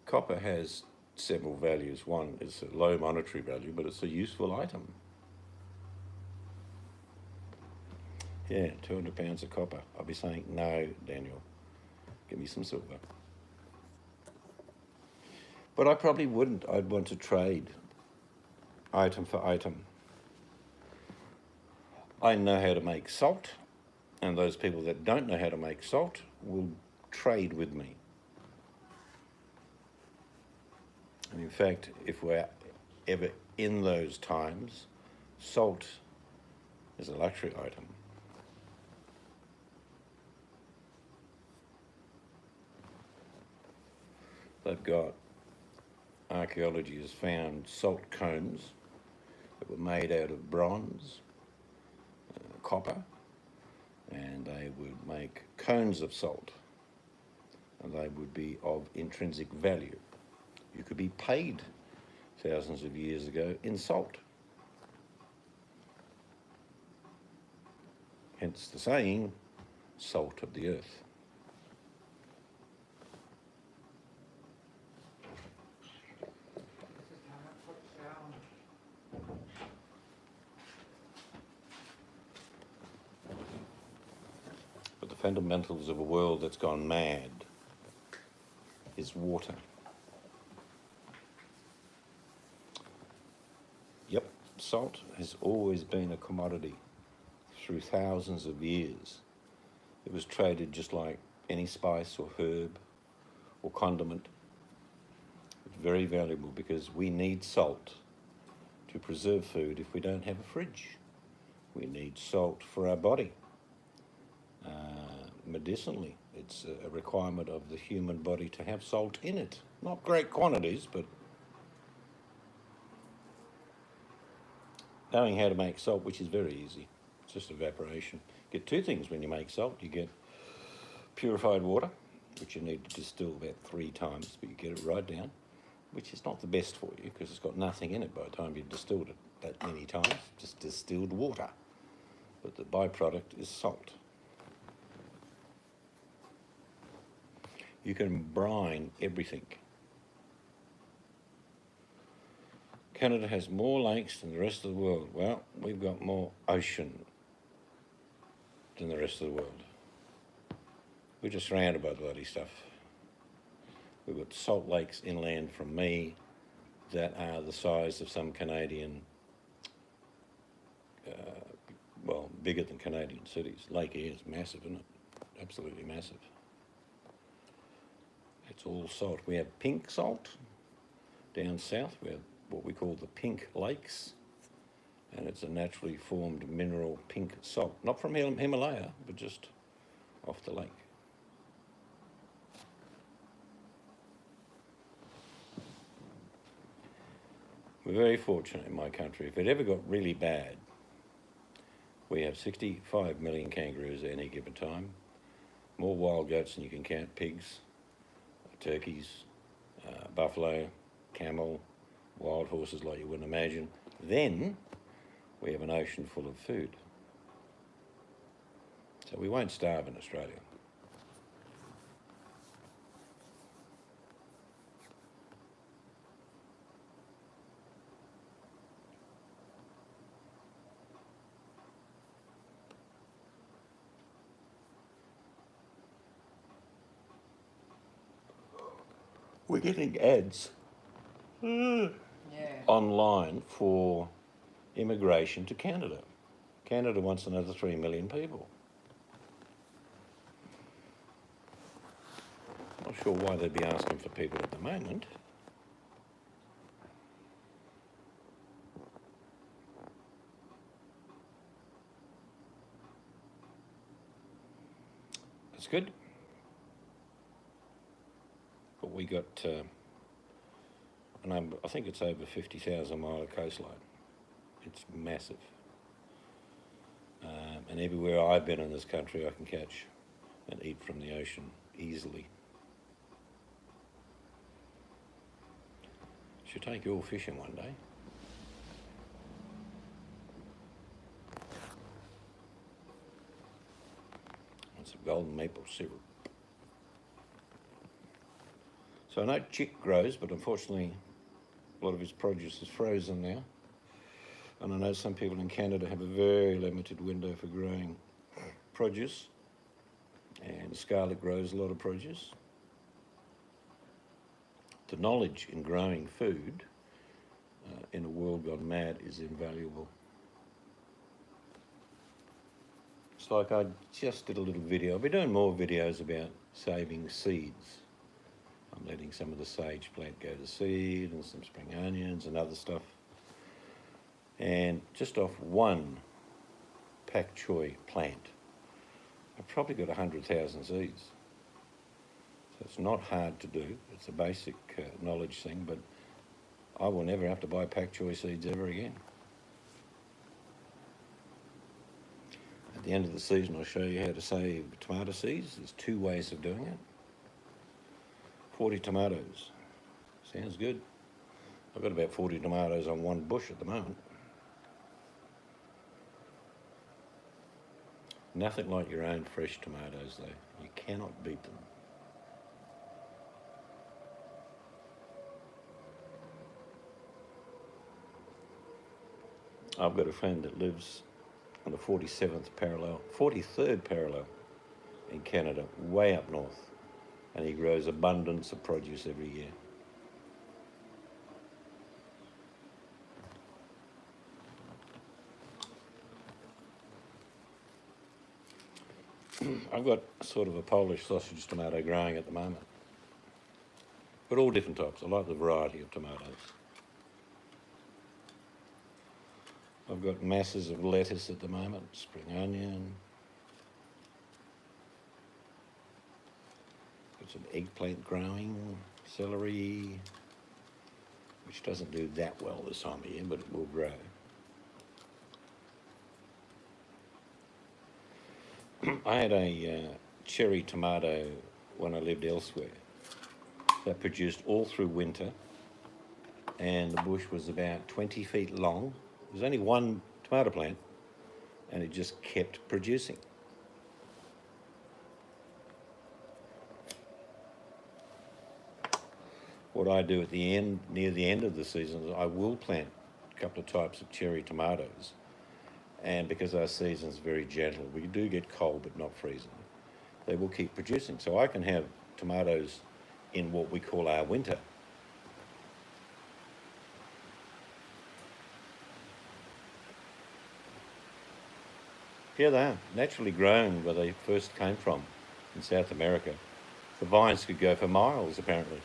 A: Copper has several values. One is a low monetary value, but it's a useful item. Yeah, 200 pounds of copper. I'll be saying, no, Daniel, give me some silver. But I probably wouldn't. I'd want to trade item for item. I know how to make salt, and those people that don't know how to make salt will trade with me. And in fact, if we're ever in those times, salt is a luxury item. They've got, archaeology has found salt combs, were made out of bronze, copper, and they would make cones of salt, and they would be of intrinsic value. You could be paid thousands of years ago in salt. Hence the saying, salt of the earth. But the fundamentals of a world that's gone mad is water. Yep, salt has always been a commodity through thousands of years. It was traded just like any spice or herb or condiment. It's very valuable because we need salt to preserve food if we don't have a fridge. We need salt for our body. Medicinally, it's a requirement of the human body to have salt in it. Not great quantities, but knowing how to make salt, which is very easy. It's just evaporation. You get two things when you make salt. You get purified water, which you need to distill about 3 times, but you get it right down, which is not the best for you because it's got nothing in it by the time you've distilled it that many times, just distilled water. But the byproduct is salt. You can brine everything. Canada has more lakes than the rest of the world. Well, we've got more ocean than the rest of the world. We're just surrounded by bloody stuff. We've got salt lakes inland from me that are the size of some Canadian, bigger than Canadian cities. Lake Eyre is massive, isn't it? Absolutely massive. It's all salt. We have pink salt down south. We have what we call the pink lakes, and it's a naturally formed mineral pink salt. Not from Himalaya, but just off the lake. We're very fortunate in my country. If it ever got really bad, we have 65 million kangaroos at any given time, more wild goats than you can count, pigs, turkeys, buffalo, camel, wild horses like you wouldn't imagine. Then we have an ocean full of food. So we won't starve in Australia. We're getting ads online for immigration to Canada. Canada wants another 3 million people. Not sure why they'd be asking for people at the moment. That's good. But we got, I think it's over 50,000 mile of coastline. It's massive. And everywhere I've been in this country, I can catch and eat from the ocean easily. Should take you all fishing one day. Want some golden maple syrup. So I know chick grows, but unfortunately a lot of its produce is frozen now. And I know some people in Canada have a very limited window for growing produce, and Scarlet grows a lot of produce. The knowledge in growing food in a world gone mad is invaluable. It's like I just did a little video. I'll be doing more videos about saving seeds. I'm letting some of the sage plant go to seed and some spring onions and other stuff. And just off one pak choi plant, I've probably got 100,000 seeds. So it's not hard to do. It's a basic knowledge thing, but I will never have to buy pak choi seeds ever again. At the end of the season, I'll show you how to save tomato seeds. There's 2 ways of doing it. 40 tomatoes. Sounds good. I've got about 40 tomatoes on one bush at the moment. Nothing like your own fresh tomatoes though. You cannot beat them. I've got a friend that lives on the 43rd parallel in Canada, way up north, and he grows abundance of produce every year. I've got sort of a Polish sausage tomato growing at the moment, but all different types. I like the variety of tomatoes. I've got masses of lettuce at the moment, spring onion. Got some eggplant growing, celery, which doesn't do that well this time of year, but it will grow. I had a cherry tomato when I lived elsewhere that produced all through winter, and the bush was about 20 feet long. There was only one tomato plant, and it just kept producing. What I do at the end, near the end of the season, is I will plant a couple of types of cherry tomatoes. And because our season's very gentle, we do get cold but not freezing, they will keep producing. So I can have tomatoes in what we call our winter. Here they are, naturally grown where they first came from in South America. The vines could go for miles, apparently.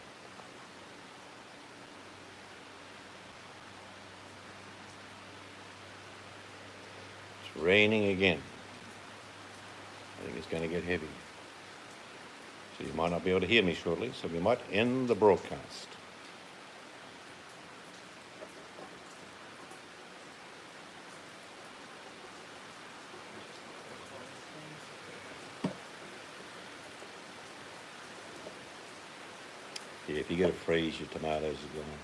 A: It's raining again. I think it's going to get heavy. So you might not be able to hear me shortly, so we might end the broadcast. Yeah, if you get a freeze, your tomatoes are gone.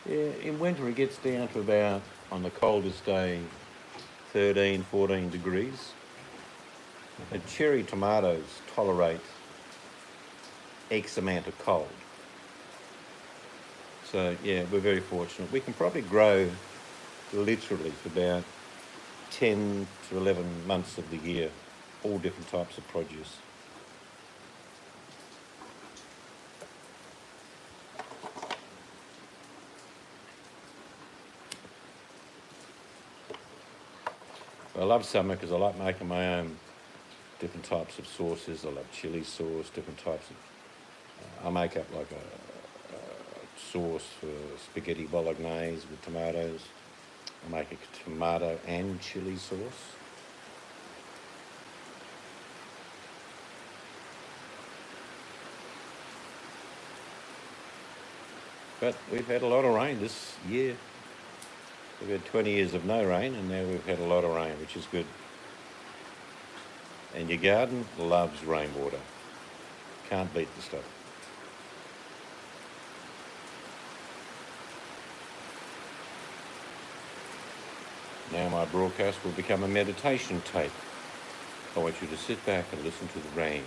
A: Yeah, in winter it gets down to about, on the coldest day, 13, 14 degrees. And cherry tomatoes tolerate X amount of cold. So yeah, we're very fortunate. We can probably grow literally for about 10 to 11 months of the year, all different types of produce. I love summer because I like making my own different types of sauces. I love chili sauce, different types of... I make up like a sauce for spaghetti bolognese with tomatoes. I make a tomato and chili sauce. But we've had a lot of rain this year. We've had 20 years of no rain, and now we've had a lot of rain, which is good. And your garden loves rainwater. Can't beat the stuff. Now my broadcast will become a meditation tape. I want you to sit back and listen to the rain.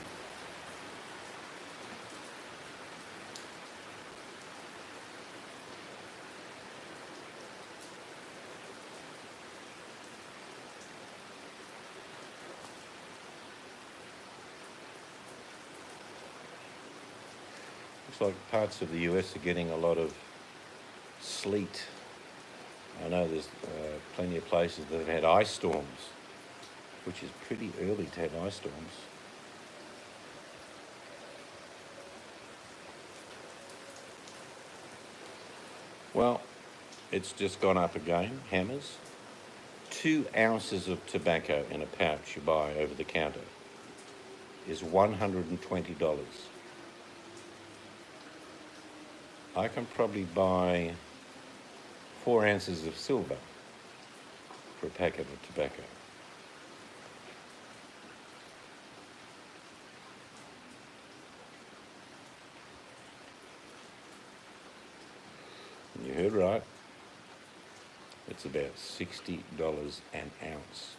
A: Looks like parts of the US are getting a lot of sleet. I know there's plenty of places that have had ice storms, which is pretty early to have ice storms. Well, it's just gone up again, hammers. 2 ounces of tobacco in a pouch you buy over the counter is $120. I can probably buy 4 ounces of silver for a packet of tobacco. And you heard right. It's about $60 an ounce,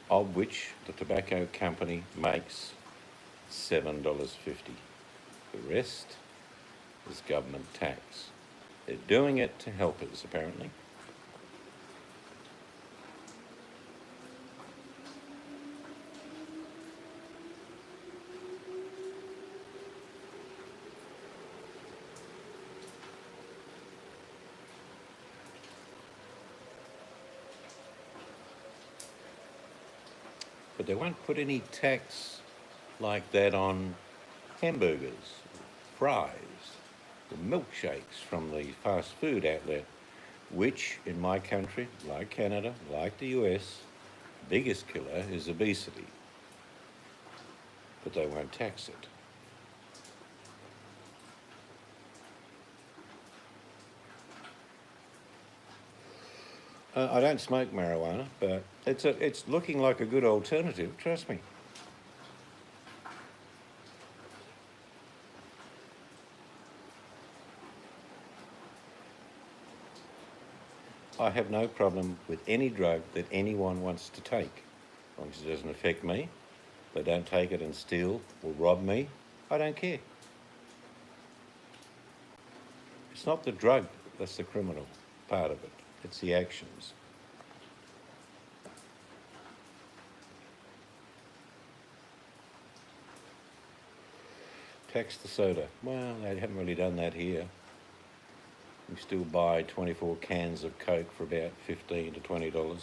A: of which the tobacco company makes $7.50. The rest is government tax. They're doing it to help us, apparently. But they won't put any tax like that on hamburgers, fries, the milkshakes from the fast food outlet, which in my country, like Canada, like the US, biggest killer is obesity. But they won't tax it. I don't smoke marijuana, but it's looking like a good alternative, trust me. I have no problem with any drug that anyone wants to take, as long as it doesn't affect me. They don't take it and steal or rob me. I don't care. It's not the drug that's the criminal part of it. It's the actions. Tax the soda. Well, they haven't really done that here. You still buy 24 cans of Coke for about $15 to $20.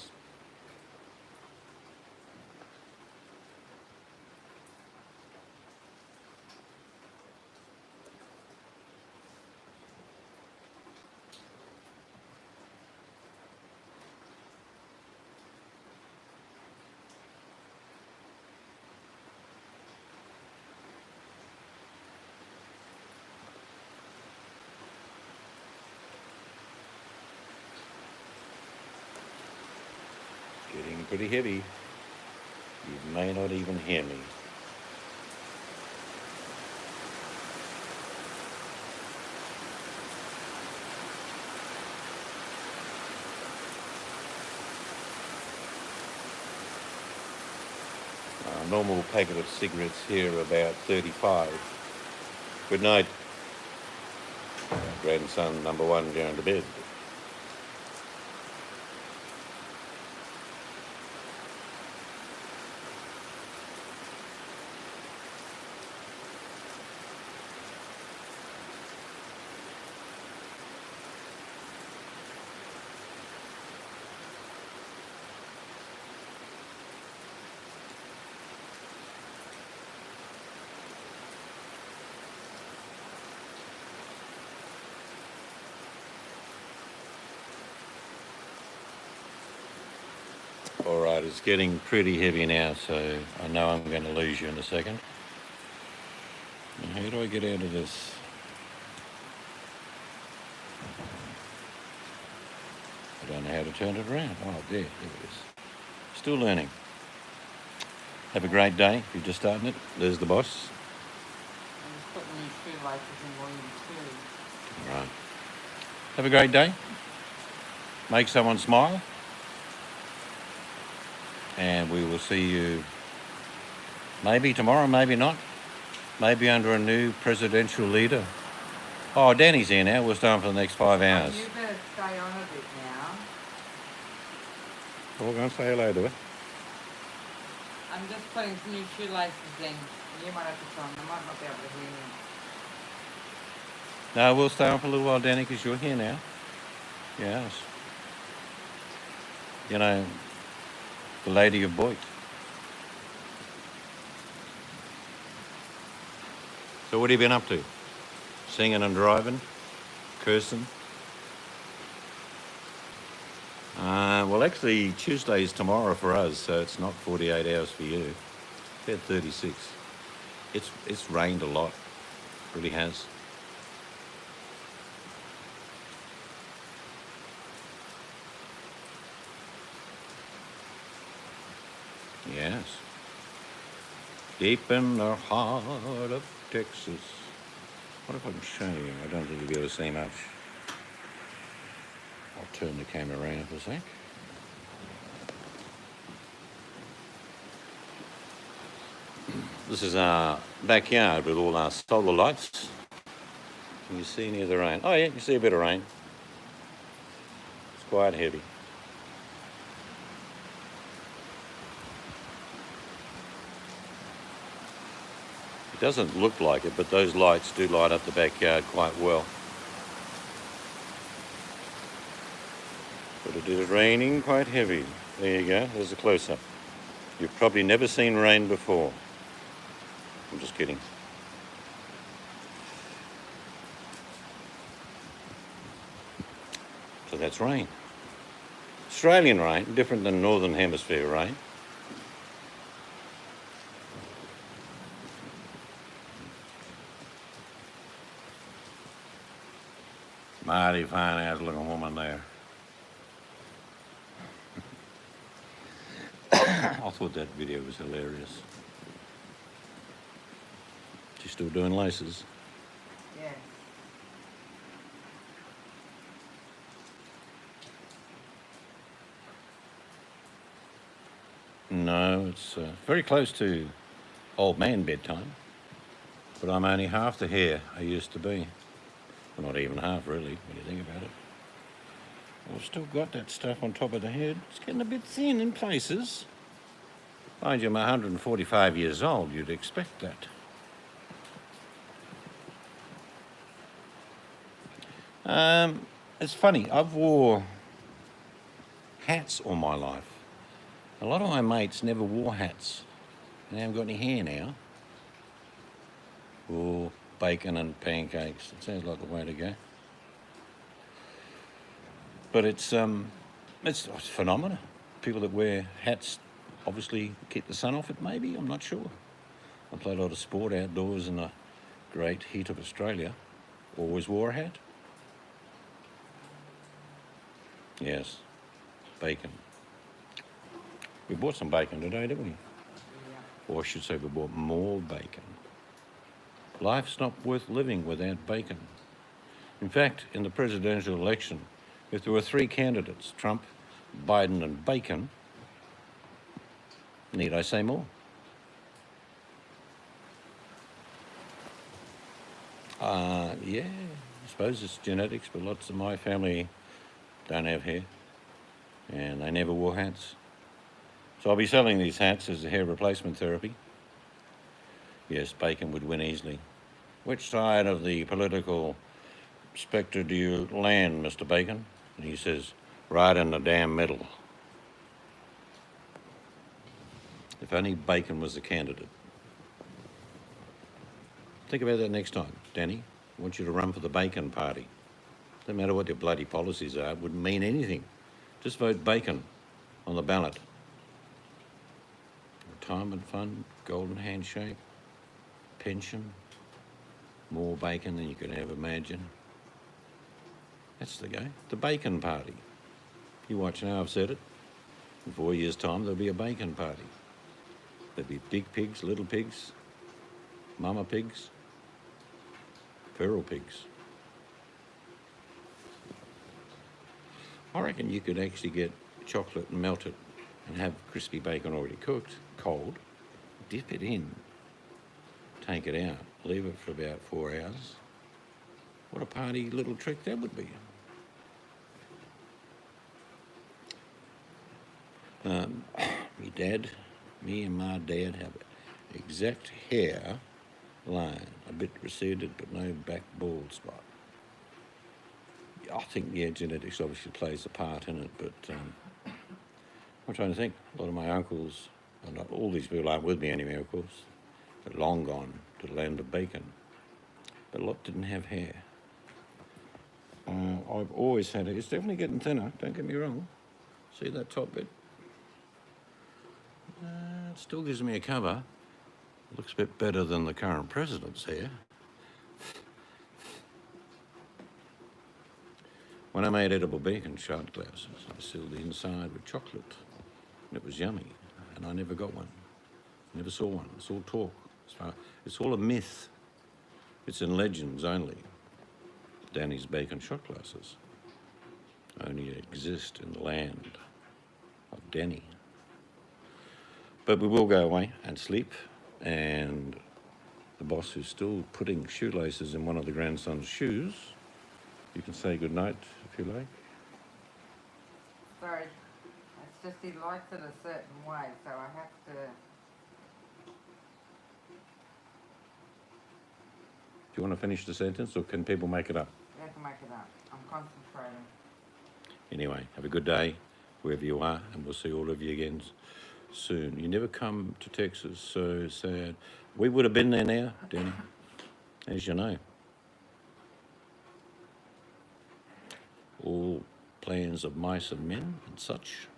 A: Getting pretty heavy. You may not even hear me. A normal packet of cigarettes here are about 35. Good night. Grandson number one going to bed. All right, it's getting pretty heavy now, so I know I'm going to lose you in a second. Now, how do I get out of this? I don't know how to turn it around. Oh, there it is. Still learning. Have a great day if you're just starting it. There's the boss.
B: I'm just putting these shoelaces in volume 2.
A: All right. Have a great day. Make someone smile. And we will see you maybe tomorrow, maybe not. Maybe under a new presidential leader. Oh, Danny's here now. We'll stay on for the next 5 hours.
B: You better stay on a bit now.
A: We're going to say hello to her.
B: I'm just putting some new shoelaces in. You might have to try them. I might not be able to hear you.
A: No, we'll stay on for a little while, Danny, because you're here now. Yes. You know, the Lady of Boyd. So what have you been up to? Singing and driving? Cursing? Well, actually, Tuesday's tomorrow for us, so it's not 48 hours for you. It's about 36. It's rained a lot. It really has. Yes. Deep in the heart of Texas. What if I can show you? I don't think you'll be able to see much. I'll turn the camera around for a sec. This is our backyard with all our solar lights. Can you see any of the rain? Oh yeah, you can see a bit of rain. It's quite heavy. It doesn't look like it, but those lights do light up the backyard quite well. But it is raining quite heavy. There you go, there's a close-up. You've probably never seen rain before. I'm just kidding. So that's rain. Australian rain, different than Northern Hemisphere rain. Mighty fine ass looking woman there. I thought that video was hilarious. She's still doing laces.
B: Yeah.
A: No, it's very close to old man bedtime, but I'm only half the hair I used to be. Well, not even half, really, when you think about it. I've still got that stuff on top of the head. It's getting a bit thin in places. Mind you, I'm 145 years old. You'd expect that. It's funny. I've wore hats all my life. A lot of my mates never wore hats. They haven't got any hair now. Oh, bacon and pancakes. It sounds like the way to go. But it's phenomena. People that wear hats obviously keep the sun off it, maybe. I'm not sure. I played a lot of sport outdoors in the great heat of Australia. Always wore a hat. Yes, bacon. We bought some bacon today, didn't we? Or I should say we bought more bacon. Life's not worth living without bacon. In fact, in the presidential election, if there were 3 candidates, Trump, Biden and Bacon, need I say more? Yeah, I suppose it's genetics, but lots of my family don't have hair, and they never wore hats. So I'll be selling these hats as a hair replacement therapy. Yes, bacon would win easily. Which side of the political spectre do you land, Mr. Bacon? And he says, right in the damn middle. If only Bacon was the candidate. Think about that next time, Danny. I want you to run for the Bacon Party. No matter what their bloody policies are, it wouldn't mean anything. Just vote Bacon on the ballot. Retirement fund, golden handshake, pension, more bacon than you could ever imagine. That's the go. The Bacon Party. You watch now, I've said it. In 4 years' time, there'll be a Bacon Party. There'll be big pigs, little pigs, mama pigs, feral pigs. I reckon you could actually get chocolate and melt it and have crispy bacon already cooked, cold, dip it in, take it out, leave it for about 4 hours. What a party little trick that would be. Me and my dad have exact hair line, a bit receded but no back bald spot. I think, yeah, genetics obviously plays a part in it, but I'm trying to think. A lot of my uncles, well, not all these people aren't with me anymore, of course, they're long gone to the land of bacon, but a lot didn't have hair. I've always had it. It's definitely getting thinner, don't get me wrong. See that top bit? It still gives me a cover. Looks a bit better than the current president's hair. When I made edible bacon shot glasses, I sealed the inside with chocolate. And it was yummy, and I never got one. Never saw one. It's all talk. It's all a myth. It's in legends only. Danny's bacon shot glasses. only exist in the land of Denny. But we will go away and sleep, and the boss who's still putting shoelaces in one of the grandson's shoes, you can say good night if you like.
B: Sorry, it's just he likes it a certain way, so I have to.
A: Do you want to finish the sentence, or can people make it up?
B: You have to make it up. I'm concentrating.
A: Anyway, have a good day wherever you are, and we'll see all of you again soon. You never come to Texas, so sad. We would have been there now, Danny, as you know. All plans of mice and men and such.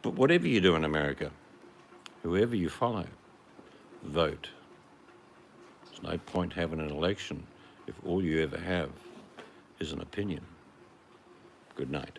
A: But whatever you do in America, whoever you follow, vote. There's no point having an election if all you ever have is an opinion. Good night.